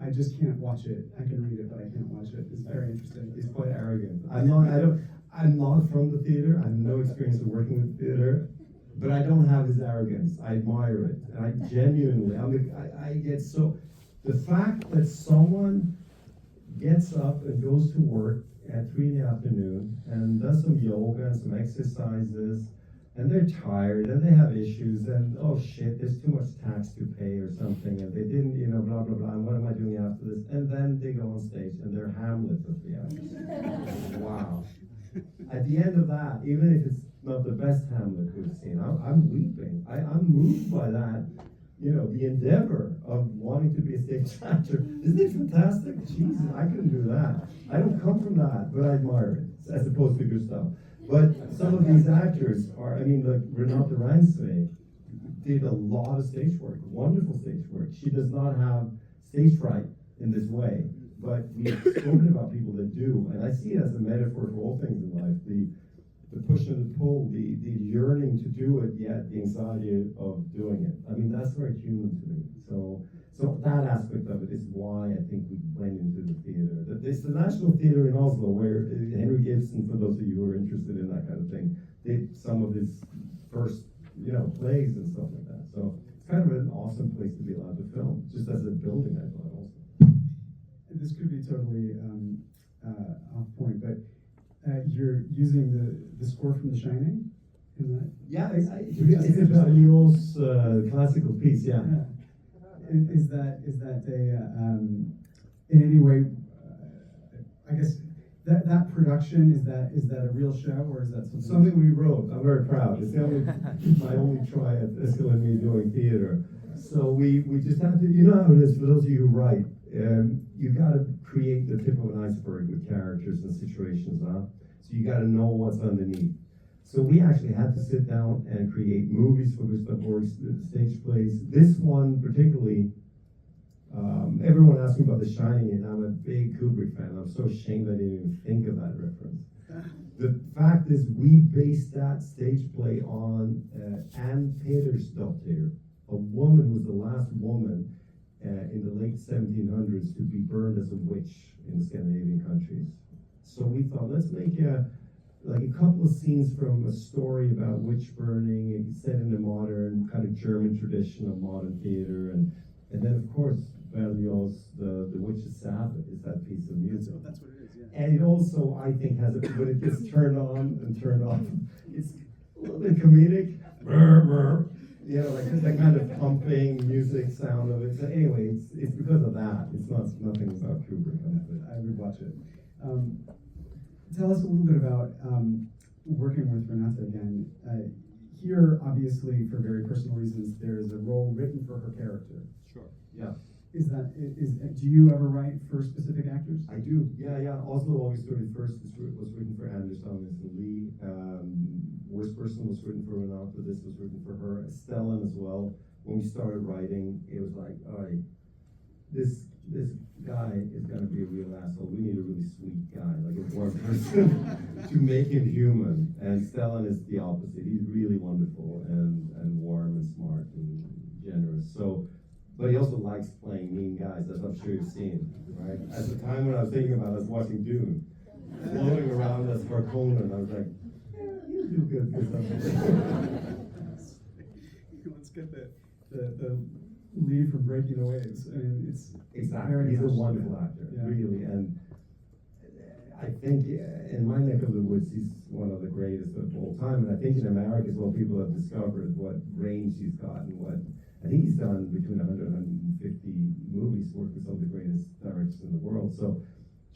I just can't watch it. I can read it, but I can't watch it. It's very interesting. It's quite arrogant. I'm not from the theater. I have no experience of working with theater, but I don't have his arrogance. I admire it. And I genuinely, I get so, the fact that someone gets up and goes to work at 3 in the afternoon and does some yoga and some exercises, and they're tired and they have issues, and oh shit, there's too much tax to pay or something, and they didn't, you know, blah blah blah, and what am I doing after this? And then they go on stage and they're Hamlet of the actors. Wow. At the end of that, even if it's not the best Hamlet we've seen, I'm weeping. I'm moved by that, you know, the endeavor of wanting to be a stage actor. Isn't it fantastic? Jesus, I couldn't do that. I don't come from that, but I admire it, as opposed to Gustav. But some of these actors are, I mean, like Renate Reinsve did a lot of stage work, wonderful stage work. She does not have stage fright in this way, but we've spoken about people that do, and I see it as a metaphor for all things in life, the push and the pull, the yearning to do it, yet the anxiety of doing it. I mean, that's very human to me. So that aspect of it is why I think we went into the theater. It's the National Theatre in Oslo, where Henry Gibson, for those of you who are interested in that kind of thing, did some of his first, you know, plays and stuff like that. So it's kind of an awesome place to be allowed to film, just as a building, I thought also. This could be totally off point, but you're using the score from The Shining in that? Yeah, it's a Berlioz classical piece, yeah. Is that a in any way? I guess that production is that a real show, or is that something we wrote? I'm very proud. It's my only try at Eskil and me doing theater. So we just have to, you know how it is for those of you who write. You got to create the tip of an iceberg with characters and situations, huh? So you got to know what's underneath. So we actually had to sit down and create movies for Gustav Borg's stage plays. This one particularly, everyone asked me about The Shining, and I'm a big Kubrick fan. I'm so ashamed I didn't even think of that reference. The fact is, we based that stage play on Anne Pedersdottir, a woman who was the last woman in the late 1700s to be burned as a witch in the Scandinavian countries. So we thought, let's make a couple of scenes from a story about witch burning, set in a modern kind of German tradition of modern theater, and then of course Berlioz, the Witch's Sabbath is that piece of music. That's what it is, yeah. And it also, I think, has when it gets turned on and turned off, it's a little bit comedic. You know, like that kind of pumping music sound of it. So anyway, it's because of that. It's not nothing about Kubrick. I would watch it. Tell us a little bit about working with Renate again. Here, obviously, for very personal reasons, there is a role written for her character. Sure. Yeah. Do you ever write for specific actors? I do. Yeah. Oslo, August 31st was written for Anders and Lee. Worst Person was written for Renate. This was written for her. Stellan as well. When we started writing, it was like, all right, this guy is going to be a real asshole. We need a really sweet guy, like a warm person, to make him human. And Stellan is the opposite. He's really wonderful and warm and smart and generous. So But he also likes playing mean guys, as I'm sure you've seen, right? At the time when I was thinking about it, I was watching Dune, floating around as Harkonnen, and I was like, yeah, you do good for something. Let's get the lead from Breaking the Waves. I mean, it's Exactly, very he's a much- wonderful actor, Yeah. really, and I think in my neck of the woods, he's one of the greatest of all time, and I think in America as well, people have discovered what range he's got and what, I think he's done between 100 and 150 movies, worked with some of the greatest directors in the world, so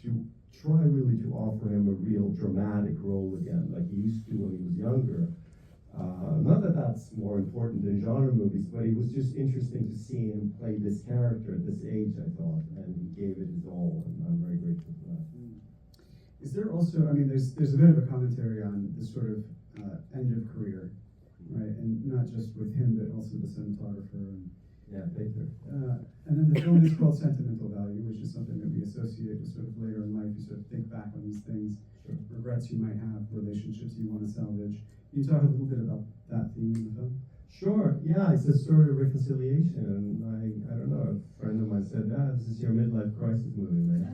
to try really to offer him a real dramatic role again, like he used to when he was younger, not that that's more important than genre movies, but it was just interesting to see him play this character at this age, I thought, and he gave it his all, and I'm very grateful for that. Is there also, I mean, there's a bit of a commentary on the sort of end of career, right? And not just with him, but also the cinematographer. And, Yeah, thank you. and then the film is called Sentimental Value, which is something that we associate with sort of later in life. You sort of think back on these things, Sure. regrets you might have, relationships you want to salvage. Can you talk a little bit about that theme in the film? Sure, yeah, it's a story of reconciliation, and I don't know, a friend of mine said, this is your midlife crisis movie, man.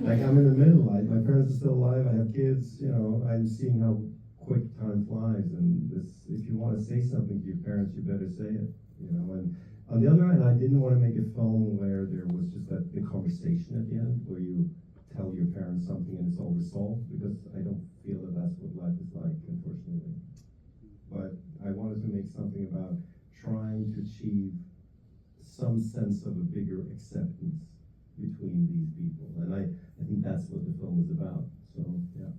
Like, I'm in the middle, my parents are still alive, I have kids, you know, I'm seeing how quick time flies, and this, if you want to say something to your parents, you better say it, you know, and on the other hand, I didn't want to make a film where there was just that big conversation at the end, where you tell your parents something and it's all resolved, because I don't feel that that's what life is like, unfortunately. But I wanted to make something about trying to achieve some sense of a bigger acceptance between these people. And I think that's what the film is about. So, yeah.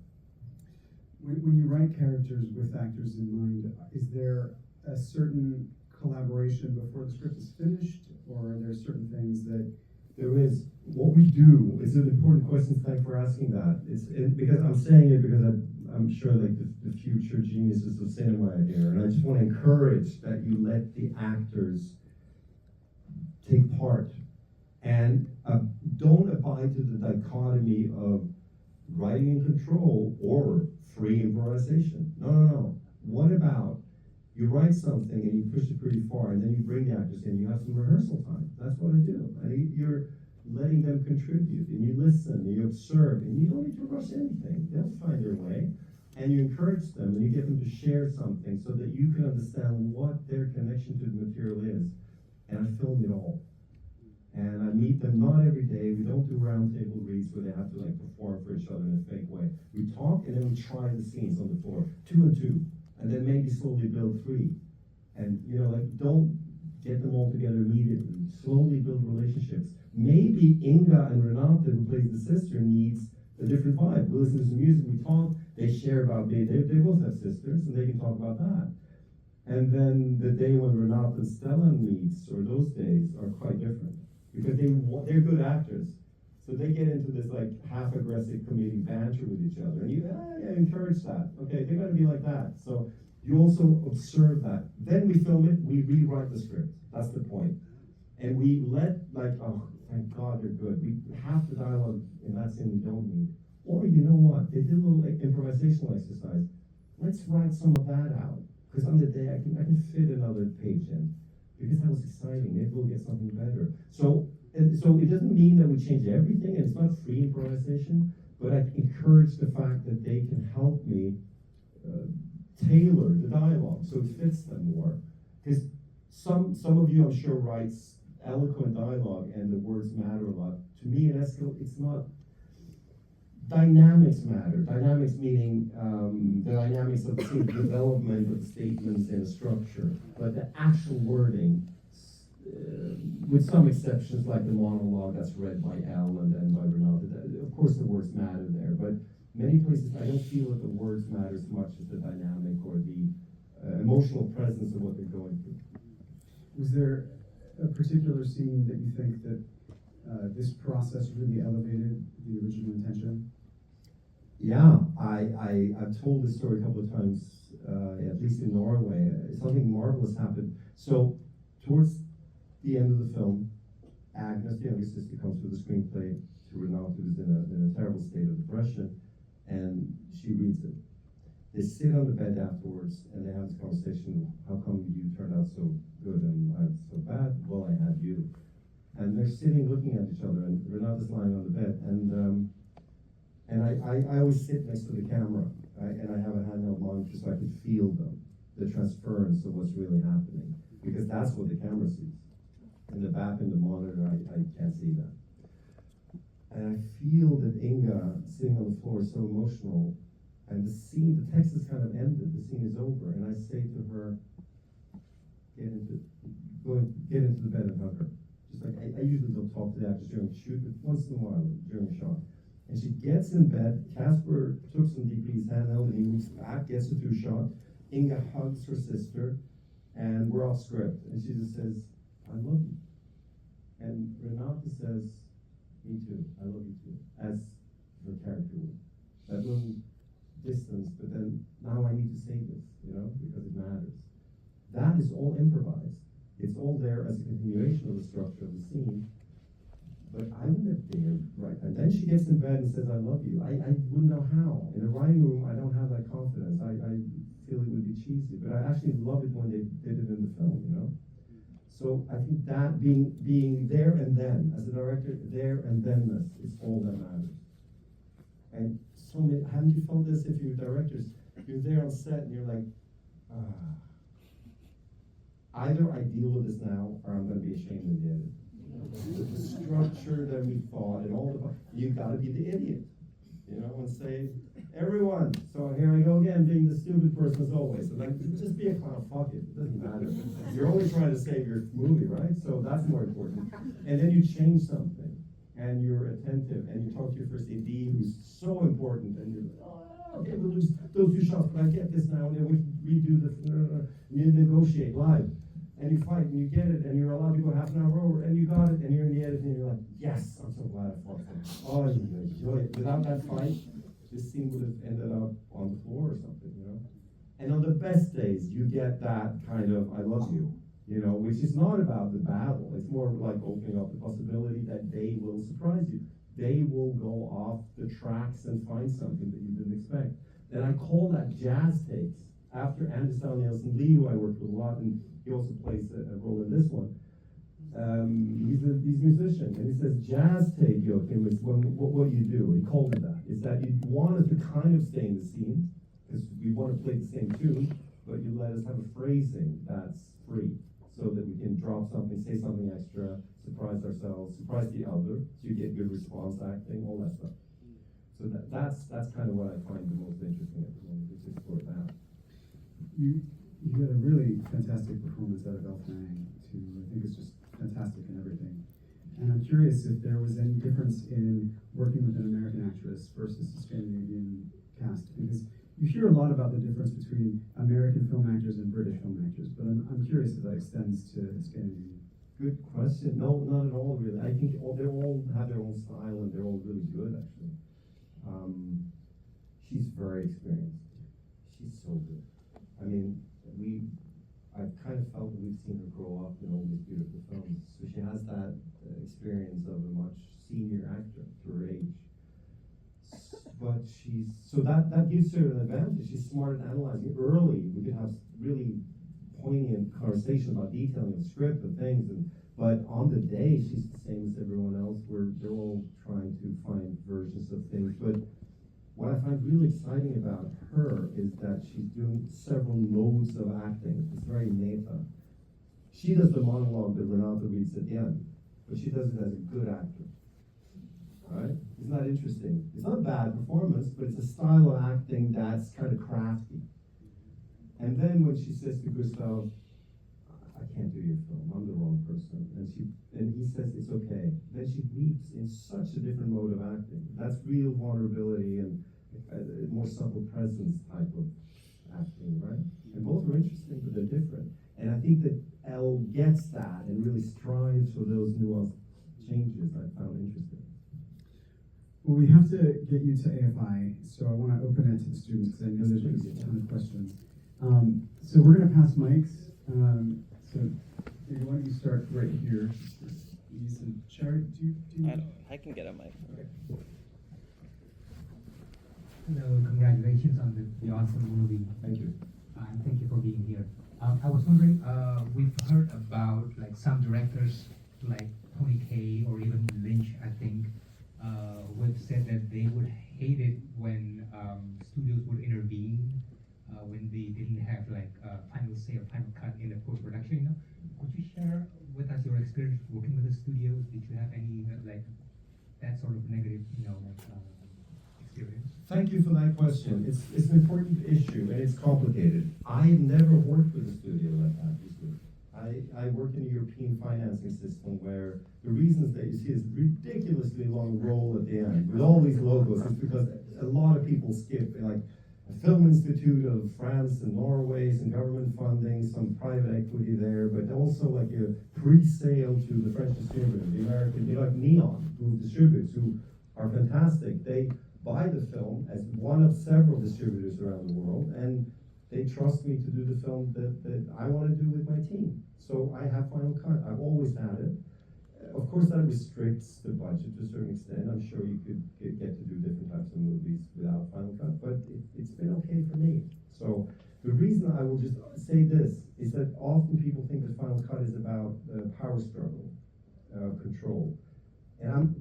When you write characters with actors in mind, is there a certain collaboration before the script is finished, or are there certain things that... There is. What we do is an important question. Thanks for asking that. Because I'm saying it because I'm sure like the future geniuses of cinema are here, and I just want to encourage that you let the actors take part, and don't abide to the dichotomy of writing in control or free improvisation. No. What about you write something and you push it pretty far, and then you bring the actors in, you have some rehearsal time. That's what I do. You're letting them contribute, and you listen, and you observe, and you don't need to rush anything. They'll find their way, and you encourage them, and you get them to share something so that you can understand what their connection to the material is. And I film it all. And I meet them not every day. We don't do roundtable reads where they have to like perform for each other in a fake way. We talk, and then we try the scenes on the floor, 2 and 2. And then maybe slowly build 3. And, you know, like, don't get them all together immediately. Slowly build relationships. Maybe Inga and Renata, who plays the sister, needs a different vibe. We listen to some music, we talk, they share about they both have sisters, and they can talk about that. And then the day when Renata and Stellan meets, or those days, are quite different. Because they're good actors. So they get into this like half-aggressive comedic banter with each other, and you encourage that. Okay, they're gonna be like that. So you also observe that. Then we film it, we rewrite the script. That's the point. And we let like, oh, thank God they're good. We half the dialogue in that scene we don't need. Or you know what? They did a little like, improvisational exercise. Let's write some of that out. Because on the day I can fit another page in. Because that was exciting. Maybe we'll get something better. So it doesn't mean that we change everything, and it's not free improvisation, but I encourage the fact that they can help me tailor the dialogue so it fits them more. Because some of you, I'm sure, writes eloquent dialogue and the words matter a lot. To me, in Ecological, it's not. Dynamics matter. Dynamics meaning the dynamics of the development of statements in a structure, but the actual wording, with some exceptions like the monologue that's read by Elle and then by Renata, of course the words matter there, but many places I don't feel that the words matter as much as the dynamic or the emotional presence of what they're going through. Was there a particular scene that you think that this process really elevated the original intention? Yeah, I've told this story a couple of times, at least in Norway. Something marvelous happened. So, towards the end of the film, Agnes, the younger sister, comes with a screenplay to Renata, who's in a terrible state of depression, and she reads it. They sit on the bed afterwards, and they have this conversation, how come you turned out so good and I'm so bad? Well, I had you. and they're sitting looking at each other, and Renata's lying on the bed, and I always sit next to the camera, right? And I have a handheld monitor so I can feel the transference of what's really happening, because that's what the camera sees. In the back in the monitor, I can't see that. And I feel that Inga sitting on the floor is so emotional, and the text is kind of ended, the scene is over, and I say to her, get into the bed and hug her. Just like, I usually don't talk to the actors during the shoot, but once in a while during a shot. And she gets in bed, Casper took some DP's handheld, and he moves back, gets her through shot. Inga hugs her sister, and we're off script. And she just says, I love you. And Renata says, me too, I love you too, as her character would. That little distance, but then now I need to say this, because it matters. That is all improvised. It's all there as a continuation of the structure of the scene, but I wouldn't dare write. And then she gets in bed and says, I love you. I wouldn't know how. In a writing room, I don't have that confidence. I feel it would be cheesy, but I actually love it when they did it in the film, So I think that being there and then, as a director, there and thenness is all that matters. And so many, haven't you felt this if you're directors? You're there on set and you're like, either I deal with this now or I'm going to be ashamed of the edit. The structure that we thought and all you got to be the idiot, and say, everyone, so here I go again, being the stupid person as always. And like, just be a clown, fuck it doesn't matter. You're only trying to save your movie, right? So that's more important. And then you change something, and you're attentive, and you talk to your first AD, who's so important, and you're like, okay, we'll lose those 2 shots, but I get this now, and then we redo this, and you negotiate live. And you fight, and you get it, and you're allowed to go half an hour over, and you got it, and you're in the edit, and you're like, yes, I'm so glad I fought it. Oh, you enjoy it. Without that fight, this scene would have ended up on the floor or something, And on the best days, you get that kind of, I love you, which is not about the battle. It's more like opening up the possibility that they will surprise you. They will go off the tracks and find something that you didn't expect. And I call that jazz takes. After Anders Danielsen Lee, who I worked with a lot, and he also plays a role in this one. He's a musician, and he says jazz take, Joachim, is what you do. He called it that. Is that you want us to kind of stay in the scene, because we want to play the same tune, but you let us have a phrasing that's free, so that we can drop something, say something extra, surprise ourselves, surprise the other, so you get good response acting, all that stuff. So that's kind of what I find the most interesting at the moment, is to explore that. You had a really fantastic performance out of Elfang, too. I think it's just fantastic in everything. And I'm curious if there was any difference in working with an American actress versus a Scandinavian cast, because you hear a lot about the difference between American film actors and British film actors, but I'm curious if that extends to Scandinavian. Good question. No, not at all, really. I think they all have their own style, and they're all really good, actually. She's very experienced. She's so good. I mean, I've kind of felt that we've seen her grow up in all these beautiful films. So she has that experience of a much senior actor through her age. But that gives her an advantage. She's smart at analyzing. Early, we could have really poignant conversation about detailing the script and things. But on the day, she's the same as everyone else. They're all trying to find versions of things. But what I find really exciting about her is that she's doing several modes of acting. It's very meta. She does the monologue that Renata reads at the end, but she does it as a good actor. Right? Isn't that interesting? It's not a bad performance, but it's a style of acting that's kind of crafty. And then when she says to Gustav, I can't do your film, I'm the wrong person. And he says, it's okay. Then she weeps in such a different mode of acting. That's real vulnerability and a more subtle presence type of acting, right? And both are interesting, but they're different. And I think that Elle gets that and really strives for those nuanced changes I found interesting. Well, we have to get you to AFI, so I want to open it to the students because I know there's going to be a ton of questions. So we're going to pass mics. So maybe why don't you start right here? Ease and Sherry, do you I can get a mic. Okay. Hello, congratulations on the awesome movie. Thank you. And thank you for being here. I was wondering, we've heard about like some directors like Tony say, a final cut in a post-production, you know. Could you share with us your experience working with the studios? Did you have any, like, that sort of negative, you know, like, experience? Thank you for that question. It's an important issue and it's complicated. I've never worked with a studio like that before. I work in a European financing system where the reasons that you see this ridiculously long roll at the end with all these logos is because a lot of people skip, like a Film Institute of France and Norway, some government funding, some private equity there, but also like a pre-sale to the French distributor, the American, you know, like Neon, who distributes, who are fantastic. They buy the film as one of several distributors around the world, and they trust me to do the film that I want to do with my team. So I have Final Cut. I've always had it. Of course, that restricts the budget to a certain extent. I'm sure you could get to do different types of movies without Final Cut, but it's been okay for me. So the reason I will just say this is that often people think that Final Cut is about power struggle, control. And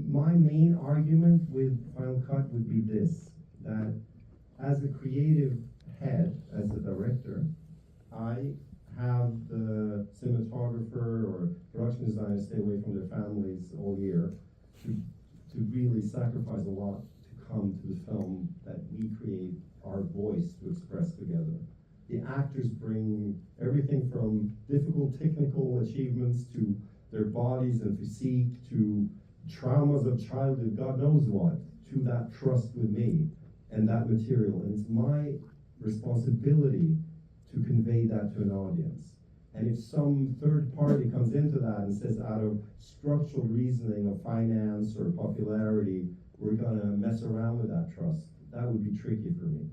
my main argument with Final Cut would be this, that as a creative head, as a director, I have the cinematographer or production designer stay away from their families all year to really sacrifice a lot to come to the film that we create our voice to express together. The actors bring everything from difficult technical achievements to their bodies and physique to traumas of childhood, God knows what, to that trust with me and that material. And it's my responsibility to convey that to an audience. And if some third party comes into that and says out of structural reasoning of finance or popularity, we're gonna mess around with that trust, that would be tricky for me.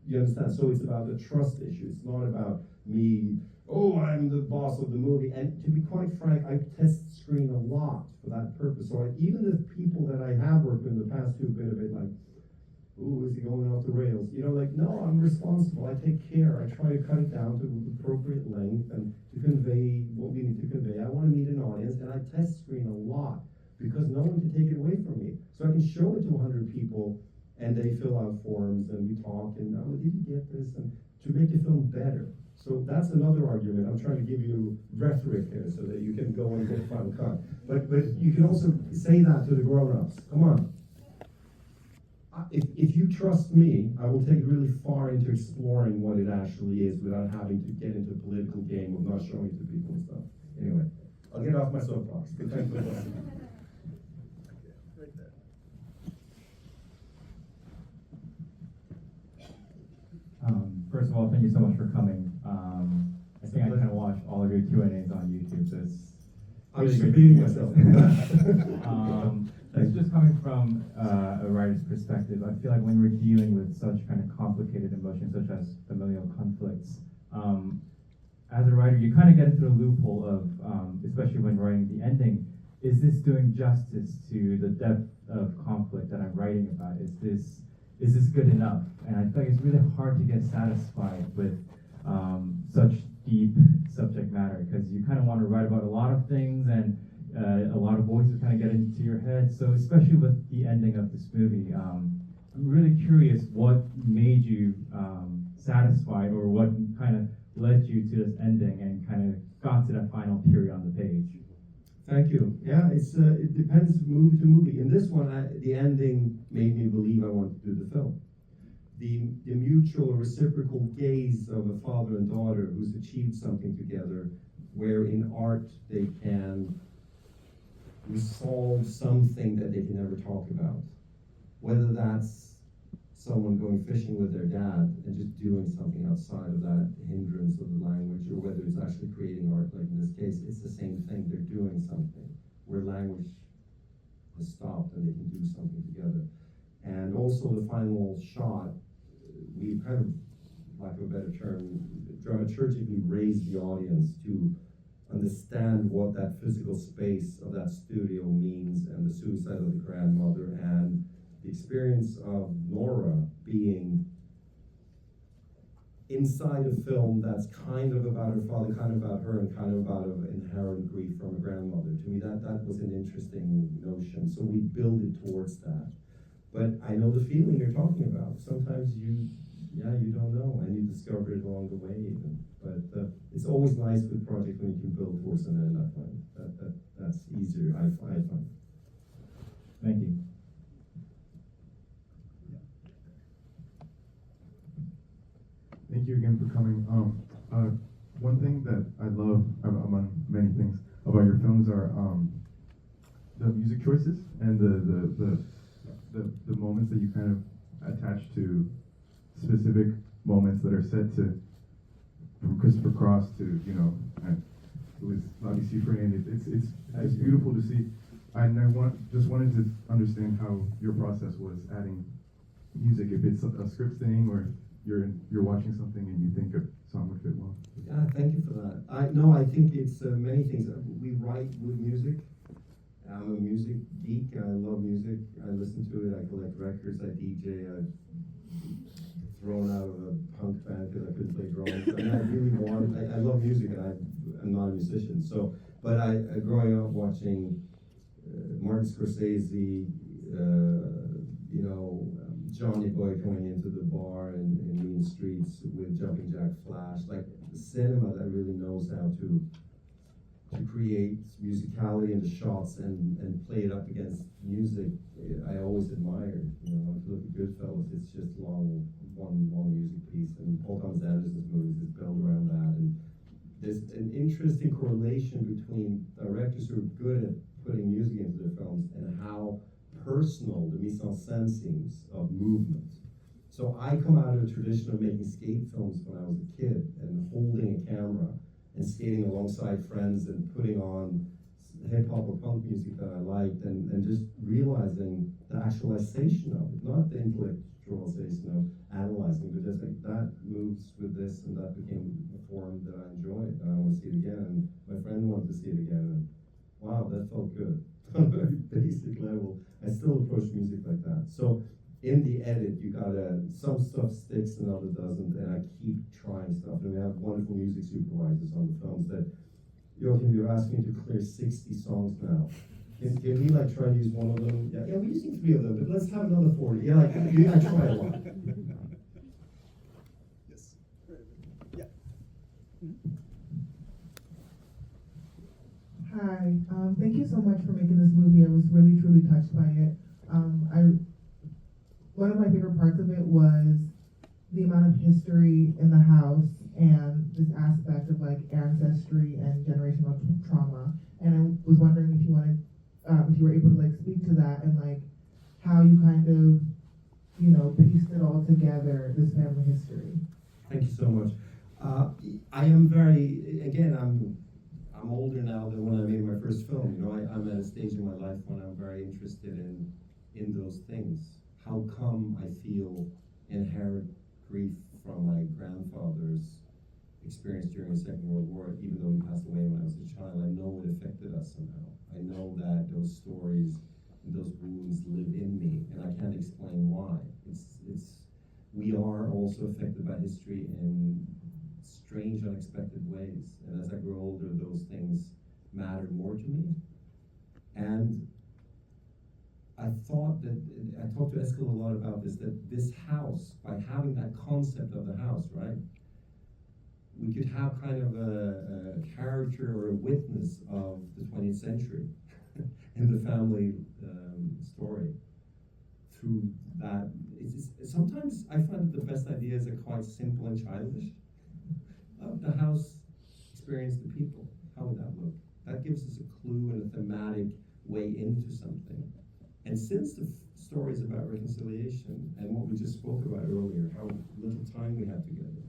You understand? So it's about the trust issue. It's not about me, oh, I'm the boss of the movie. And to be quite frank, I test screen a lot for that purpose. So even the people that I have worked with in the past who've been a bit like, ooh, is he going off the rails? You know, like, no, I'm responsible. I take care. I try to cut it down to appropriate length and to convey what we need to convey. I want to meet an audience, and I test screen a lot because no one can take it away from me. So I can show it to 100 people, and they fill out forms, and we talk, and, oh, did you get this? And to make the film better. So that's another argument. I'm trying to give you rhetoric here so that you can go and get Final Cut. But you can also say that to the grown-ups. Come on. If you trust me, I will take it really far into exploring what it actually is without having to get into a political game of not showing it to people and stuff. Anyway, I'll get off my soapbox. But thanks for listening. First of all, thank you so much for coming. I think I kind of watched all of your Q&As on YouTube, so it's I'm just repeating myself. It's just coming from a writer's perspective. I feel like when we're dealing with such kind of complicated emotions, such as familial conflicts, as a writer, you kind of get into the loophole of, especially when writing the ending, is this doing justice to the depth of conflict that I'm writing about? Is this good enough? And I feel like it's really hard to get satisfied with such deep subject matter, because you kind of want to write about a lot of things, and a lot of voices kind of get into your head. So especially with the ending of this movie, I'm really curious what made you satisfied, or what kind of led you to this ending and kind of got to that final period on the page. Thank you. Yeah, it depends movie to movie. In this one, the ending made me believe I wanted to do the film. The mutual reciprocal gaze of a father and daughter who's achieved something together, where in art they can resolve something that they can never talk about. Whether that's someone going fishing with their dad and just doing something outside of that hindrance of the language, or whether it's actually creating art, like in this case, it's the same thing. They're doing something where language has stopped and they can do something together. And also the final shot, we kind of, lack of a better term, dramaturgically raised the audience to understand what that physical space of that studio means, and the suicide of the grandmother, and the experience of Nora being inside a film that's kind of about her father, kind of about her, and kind of about an inherent grief from a grandmother. To me, that was an interesting notion. So we build it towards that. But I know the feeling you're talking about. Sometimes you don't know, and you discover discovered it along the way even. But it's always nice with projects when you can build towards an end, I find. That's easier, I find. Thank you. Thank you again for coming. One thing that I love, among many things, about your films are the music choices and the moments that you kind of attach to specific moments that are set to, from Christopher Cross to, you know, it was Bobby Seafrain. It's beautiful to see. And just wanted to understand how your process was adding music, if it's a script thing or you're watching something and you think a song would fit well. Yeah, thank you for that. I think it's many things. We write with music. I'm a music geek. I love music. I listen to it. I collect records. I DJ. I've thrown out of a punk band because I couldn't play drums. I mean, I really want. I love music, and I'm not a musician. So, but growing up watching Martin Scorsese, Johnny Boy coming into the bar in Mean Streets with Jumping Jack Flash, like the cinema that really knows how to create musicality in the shots and play it up against music. I always admired. You know, if you look at Goodfellas, it's just one long music piece, and Paul Thomas Anderson's movies is built around that. And there's an interesting correlation between directors who are good at putting music into their films and how personal the mise-en-scène seems of movement. So I come out of a tradition of making skate films when I was a kid and holding a camera and skating alongside friends and putting on hip-hop or punk music that I liked and just realizing the actualization of it, not the intellectualization of analyzing, but just like that moves with this, and that became a form that I enjoyed and I want to see it again, and my friend wanted to see it again, and wow, that felt good. On a very basic level, I still approach music like that. So in the edit, some stuff sticks and other doesn't, and I keep trying stuff. And we have wonderful music supervisors on the films that, Joachim, you're asking me to clear 60 songs now. Can we try to use one of them? Yeah, we're using 3 of them, but let's have another 40. Yeah, I try a lot. Yes. Yeah. Hi, thank you so much for making this movie. I was really, truly touched by it. One of my favorite parts of it was the amount of history in the house and this aspect of like ancestry and generational trauma. And I was wondering if you were able to like speak to that and like how you kind of, pieced it all together, this family history. Thank you so much. I am I'm older now than when I made my first film. I'm at a stage in my life when I'm very interested in those things. How come I feel inherent grief from my grandfather's experience during the Second World War, even though he passed away when I was a child? I know it affected us somehow. I know that those stories and those wounds live in me, and I can't explain why. We are also affected by history in strange, unexpected ways. And as I grow older, those things matter more to me. And I talked to Eskil a lot about this, that this house, by having that concept of the house, right, we could have kind of a character or a witness of the 20th century in the family story. Through that, sometimes I find that the best ideas are quite simple and childish. The house experience the people. How would that look? That gives us a clue and a thematic way into something. And since the story is about reconciliation and what we just spoke about earlier, how little time we have together,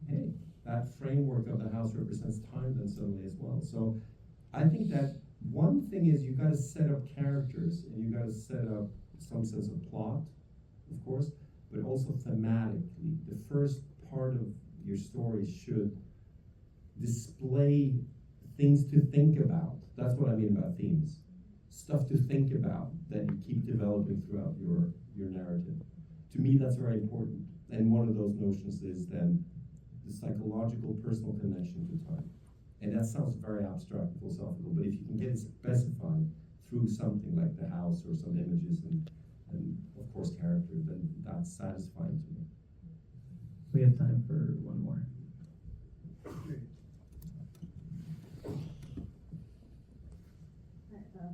hey, that framework of the house represents time then suddenly as well. So I think that one thing is you've got to set up characters and you've got to set up some sense of plot, of course, but also thematically. The first part of your story should display things to think about. That's what I mean about themes. Stuff to think about that you keep developing throughout your narrative. To me, that's very important. And one of those notions is then the psychological personal connection to time. And that sounds very abstract and philosophical, but if you can get it specified through something like the house or some images and of course character, then that's satisfying to me. So have time for one more.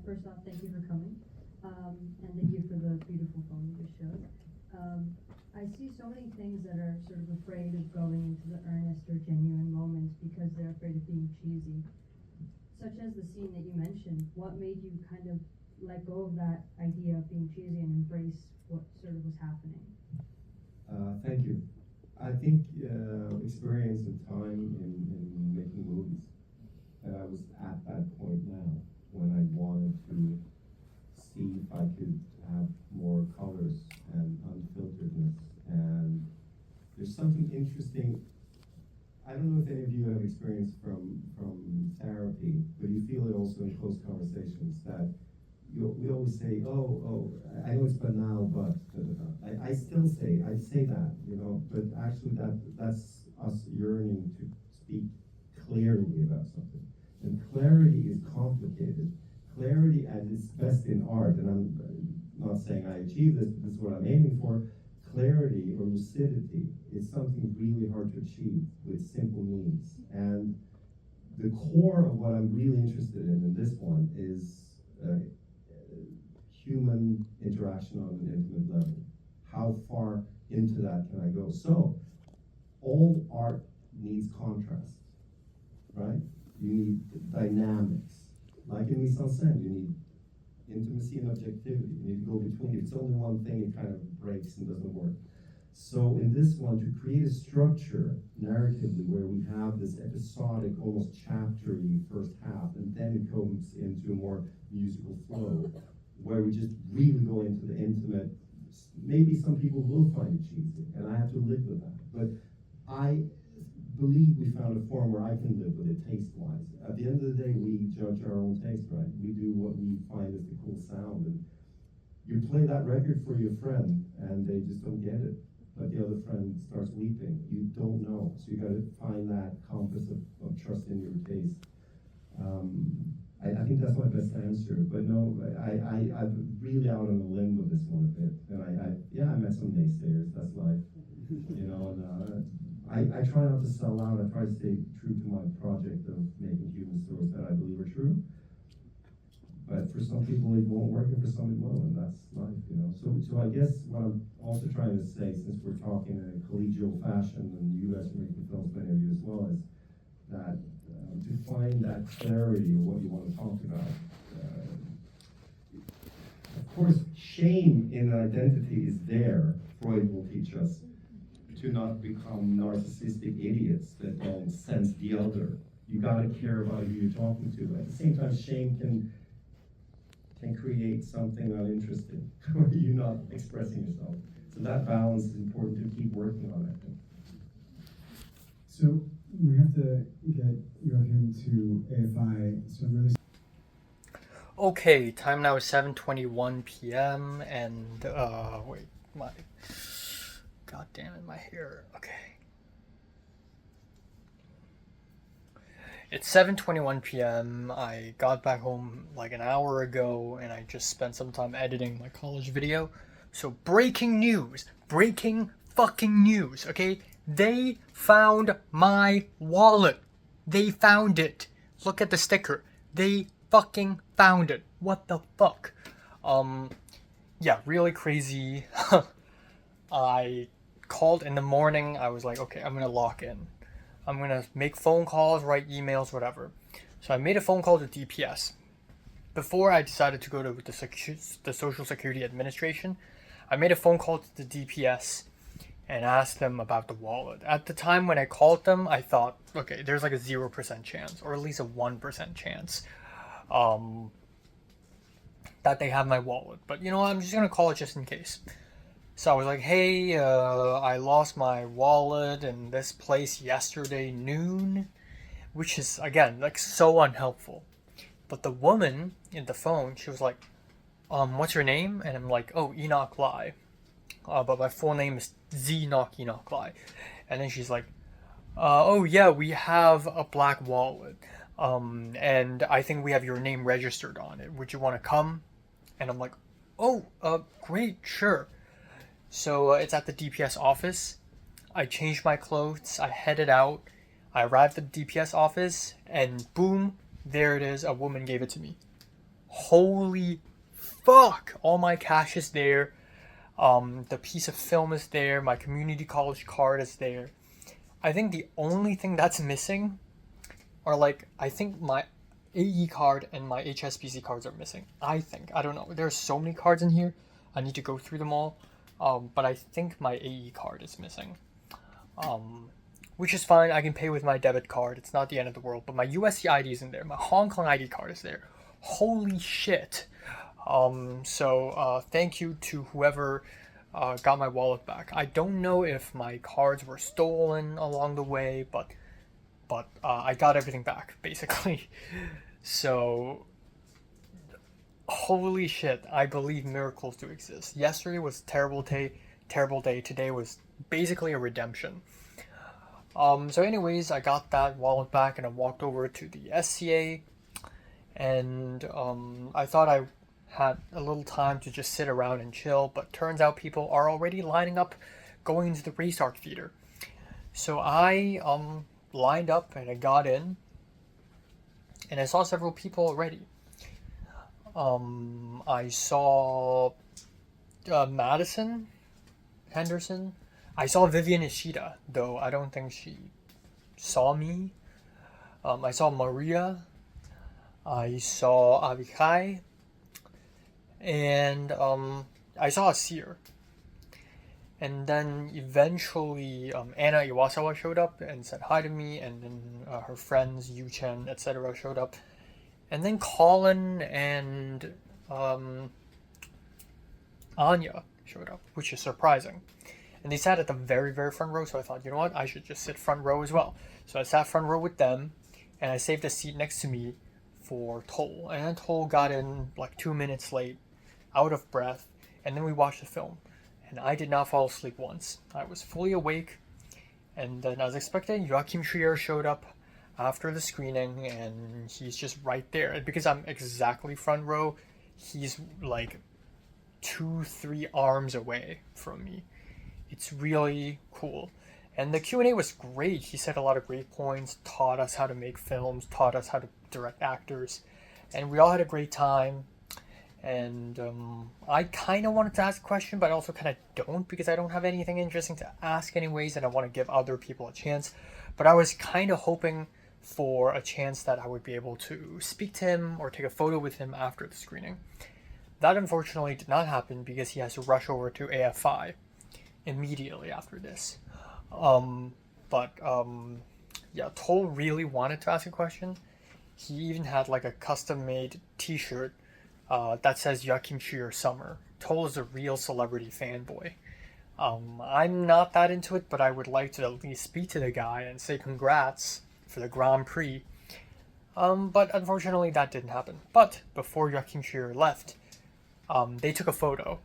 First off, thank you for coming, and thank you for the beautiful phone you just showed. I see so many things that are sort of afraid of going into the earnest or genuine moments because they're afraid of being cheesy. Such as the scene that you mentioned. What made you kind of let go of that idea of being cheesy and embrace what sort of was happening? Thank you. I think experience and time in making movies. And I was at that point now when I wanted to see if I could have more colors and unfilteredness. And there's something interesting. I don't know if any of you have experience from therapy, but you feel it also in close conversations that we always say, oh, I know it's banal, but I still say that, you know, but actually that's us yearning to speak clearly about something. And clarity is complicated. Clarity at its best in art, and I'm not saying I achieve this, but this is what I'm aiming for. Clarity or lucidity is something really hard to achieve with simple means. And the core of what I'm really interested in this one is human interaction on an intimate level. How far into that can I go? So, all art needs contrast, right? You need dynamics. Like in mise en scène, you need intimacy and objectivity. You need to go between. If it's only one thing, it kind of breaks and doesn't work. So in this one, to create a structure narratively where we have this episodic, almost chaptery first half, and then it comes into a more musical flow, where we just really go into the intimate. Maybe some people will find it cheesy, and I have to live with that. But I believe we found a form where I can live with it taste-wise. At the end of the day, we judge our own taste, right? We do what we find is the cool sound. And you play that record for your friend, and they just don't get it. But the other friend starts weeping. You don't know. So you got to find that compass of trust in your taste. I think that's my best answer. But no, I'm really out on a limb with this one a bit. And I met some naysayers. That's life. You know, and I try not to sell out. I try to stay true to my project of making human stories that I believe are true. But for some people it won't work, and for some it will, and that's life, you know. So I guess what I'm also trying to say, since we're talking in a collegial fashion, and you guys are making films, many of you as well, is that to find that clarity of what you want to talk about. Of course, shame in identity is there. Freud will teach us to not become narcissistic idiots that don't sense the other. You gotta care about who you're talking to. At the same time, shame can create something uninteresting, where you're not expressing yourself. So that balance is important to keep working on, I think. So we have to get Joachim to AFI, so I'm really... Okay, time now is 7:21 p.m. and wait, god damn it, my hair. Okay. It's 7:21 p.m. I got back home like an hour ago and I just spent some time editing my college video. So breaking news, breaking fucking news, okay? They found my wallet. They found it. Look at the sticker. They fucking found it. What the fuck? Yeah, really crazy. I called in the morning. I was like, okay, I'm gonna lock in. I'm gonna make phone calls, write emails, whatever. So I made a phone call to DPS. Before I decided to go to the Social Security Administration, I made a phone call to the DPS and asked them about the wallet. At the time when I called them, I thought, okay, there's like a 0% chance, or at least a 1% chance, that they have my wallet. But you know what, I'm just gonna call it just in case. So I was like, hey, I lost my wallet in this place yesterday noon, which is, again, like so unhelpful. But the woman in the phone, she was like, what's your name? And I'm like, oh, Enoch Lai. But my full name is Enoch Lai. And then she's like, oh yeah, we have a black wallet. And I think we have your name registered on it. Would you want to come? And I'm like, oh, great, sure. So it's at the DPS office. I changed my clothes, I headed out, I arrived at the DPS office, and boom, there it is, a woman gave it to me. Holy fuck! All my cash is there, the piece of film is there, my community college card is there. I think the only thing that's missing are like, I think my AE card and my HSBC cards are missing. I think. I don't know. There's so many cards in here. I need to go through them all. But I think my AE card is missing. Which is fine. I can pay with my debit card. It's not the end of the world. But my USC ID isn't there. My Hong Kong ID card is there. Holy shit. So thank you to whoever got my wallet back. I don't know if my cards were stolen along the way, but I got everything back, basically. So, holy shit, I believe miracles do exist. Yesterday was terrible day. Today was basically a redemption. So anyways, I got that wallet back and I walked over to the SCA, and I thought I had a little time to just sit around and chill, but turns out people are already lining up going into the Race Arc Theater. So I lined up and I got in, and I saw several people already. I saw Madison Henderson. I saw Vivian Ishida, though I don't think she saw me. I saw Maria. I saw Avikai. And I saw Asir. And then eventually Anna Iwasawa showed up and said hi to me, and then her friends Yu Chen, etc. showed up. And then Colin and Anya showed up, which is surprising. And they sat at the very, very front row, so I thought, you know what, I should just sit front row as well. So I sat front row with them, and I saved a seat next to me for Toll. And then Toll got in like 2 minutes late, out of breath, and then we watched the film. And I did not fall asleep once. I was fully awake. And then, as expected, Joachim Trier showed up after the screening, and he's just right there. And because I'm exactly front row, he's like 2-3 arms away from me. It's really cool. And the Q&A was great. He said a lot of great points, taught us how to make films, taught us how to direct actors. And we all had a great time. And I kind of wanted to ask a question, but I also kind of don't, because I don't have anything interesting to ask anyways, and I want to give other people a chance. But I was kind of hoping for a chance that I would be able to speak to him or take a photo with him after the screening. That unfortunately did not happen because he has to rush over to AFI immediately after this. Yeah, Toll really wanted to ask a question. He even had like a custom-made t-shirt that says Joachim Trier Summer. Toll is a real celebrity fanboy. I'm not that into it, but I would like to at least speak to the guy and say congrats for the Grand Prix. But unfortunately that didn't happen. But before Joachim Trier left, they took a photo.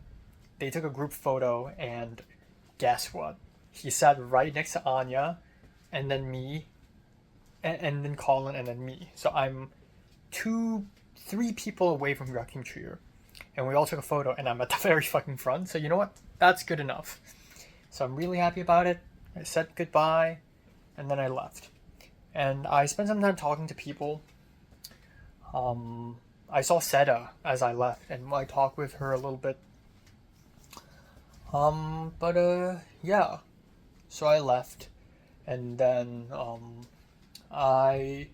They took a group photo, and guess what? He sat right next to Anya, and then me, and then Colin, and then me. So I'm 3 people away from Joachim Trier, and we all took a photo, and I'm at the very fucking front. So you know what? That's good enough. So I'm really happy about it. I said goodbye, and then I left. And I spent some time talking to people. I saw Seda as I left, and I talked with her a little bit. Yeah. So I left, and then I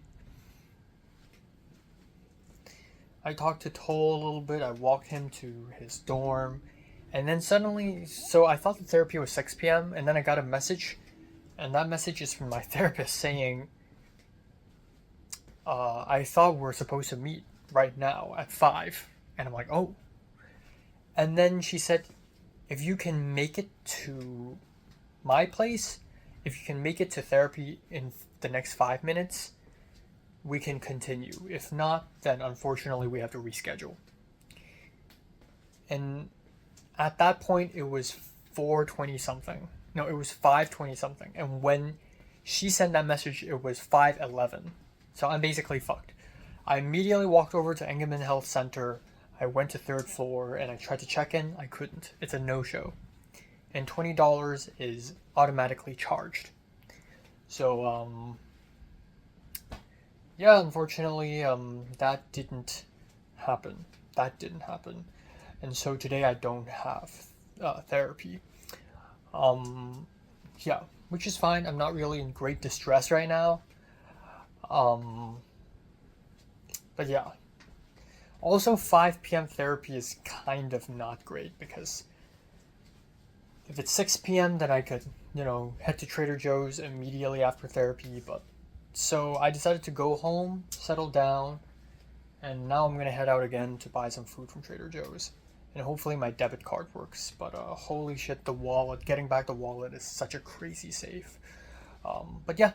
talked to Toll a little bit. I walked him to his dorm, and then suddenly, so I thought the therapy was 6 p.m., and then I got a message, and that message is from my therapist saying, I thought we're supposed to meet right now at 5, and I'm like, oh. And then she said, if you can make it to my place, if you can make it to therapy in the next 5 minutes, we can continue. If not, then unfortunately we have to reschedule. And at that point, it was 4:20 something. No, it was 5:20 something. And when she sent that message, it was 5:11. So I'm basically fucked. I immediately walked over to Engelman Health Center. I went to 3rd floor and I tried to check in. I couldn't. It's a no-show. and $20 is automatically charged. So yeah, unfortunately, that didn't happen. And so today I don't have therapy. Yeah, which is fine. I'm not really in great distress right now. But yeah. Also, 5 p.m. therapy is kind of not great because if it's 6 p.m., then I could, head to Trader Joe's immediately after therapy. But so I decided to go home, settle down, and now I'm gonna head out again to buy some food from Trader Joe's. And hopefully my debit card works. But holy shit, getting back the wallet is such a crazy save. But yeah,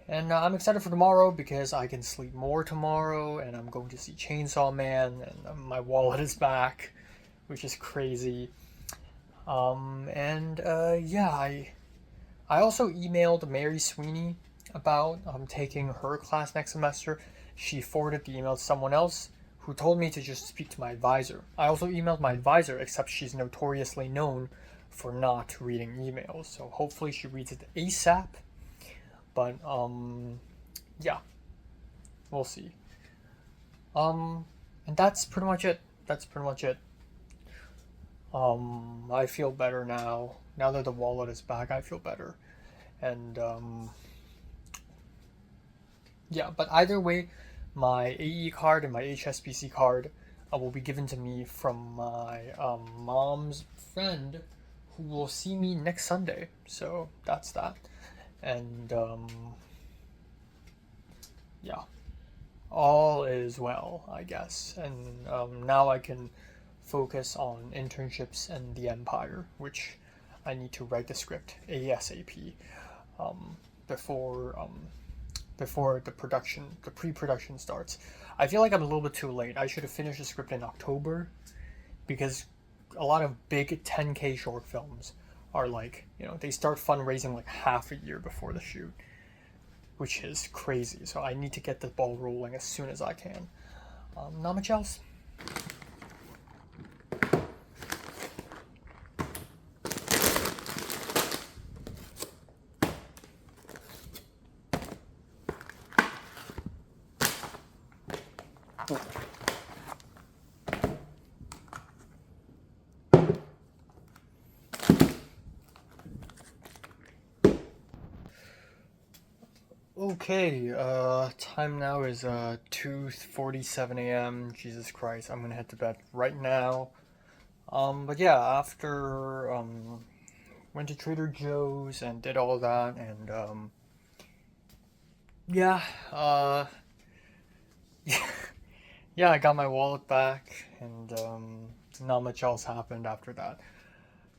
and I'm excited for tomorrow because I can sleep more tomorrow, and I'm going to see Chainsaw Man, and my wallet is back, which is crazy. Yeah, I also emailed Mary Sweeney about taking her class next semester. She forwarded the email to someone else who told me to just speak to my advisor. I also emailed my advisor, except she's notoriously known for not reading emails. So hopefully she reads it ASAP. But yeah, we'll see. And that's pretty much it. I feel better now. Now that the wallet is back, I feel better. And yeah, but either way, my AE card and my HSBC card will be given to me from my mom's friend who will see me next Sunday. So that's that. And yeah, all is well, I guess. And now I can focus on internships and the Empire, which I need to write the script ASAP before the pre-production starts. I feel like I'm a little bit too late. I should have finished the script in October, because a lot of big 10K short films are like, they start fundraising like half a year before the shoot, which is crazy. So I need to get the ball rolling as soon as I can. Not much else. Okay, time now is 2:47 a.m. Jesus Christ, I'm gonna head to bed right now. But yeah, after went to Trader Joe's and did all that, and yeah, yeah, I got my wallet back, and not much else happened after that.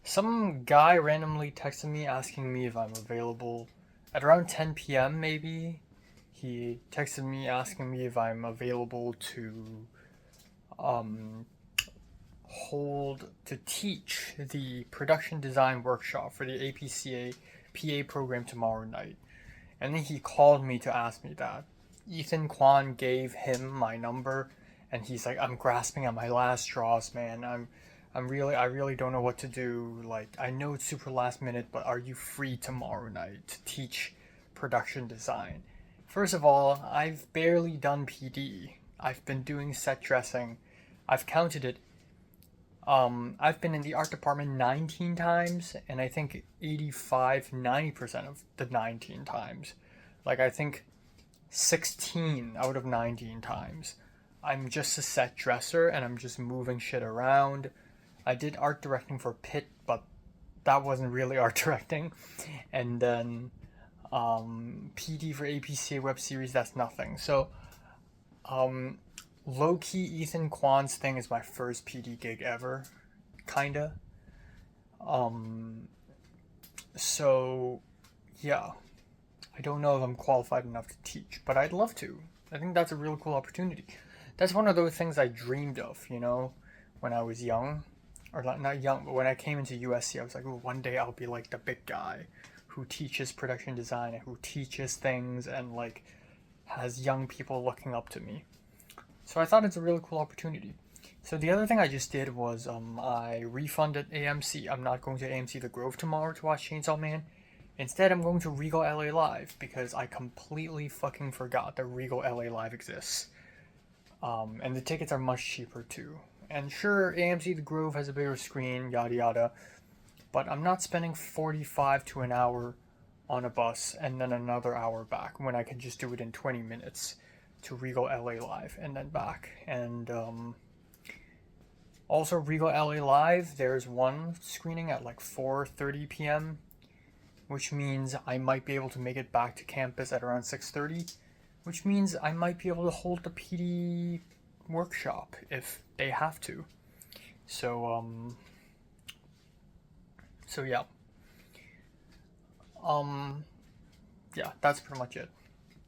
Some guy randomly texted me asking me if I'm available at around 10 p.m. maybe. He texted me asking me if I'm available to teach the production design workshop for the APCA PA program tomorrow night. And then he called me to ask me that. Ethan Kwan gave him my number, and he's like, I'm grasping at my last straws, man. I really don't know what to do. Like, I know it's super last minute, but are you free tomorrow night to teach production design? First of all, I've barely done PD. I've been doing set dressing. I've counted it. I've been in the art department 19 times, and I think 90% of the 19 times. Like, I think 16 out of 19 times. I'm just a set dresser, and I'm just moving shit around. I did art directing for Pitt, but that wasn't really art directing. And then PD for APCA web series, that's nothing. So low-key Ethan Kwan's thing is my first PD gig ever, kinda. So yeah, I don't know if I'm qualified enough to teach, but I'd love to. I think that's a really cool opportunity. That's one of those things I dreamed of, when I was young. Or not young, but when I came into USC, I was like, oh, one day I'll be like the big guy who teaches production design and who teaches things and like has young people looking up to me. So I thought it's a really cool opportunity. So the other thing I just did was I refunded AMC. I'm not going to AMC The Grove tomorrow to watch Chainsaw Man. Instead, I'm going to Regal LA Live because I completely fucking forgot that Regal LA Live exists. And the tickets are much cheaper too. And sure, AMC The Grove has a bigger screen, yada yada. But I'm not spending 45 to an hour on a bus and then another hour back when I could just do it in 20 minutes to Regal LA Live and then back. And also Regal LA Live, there's one screening at like 4:30 p.m., which means I might be able to make it back to campus at around 6:30, which means I might be able to hold the PD workshop if they have to. So yeah. Yeah, that's pretty much it.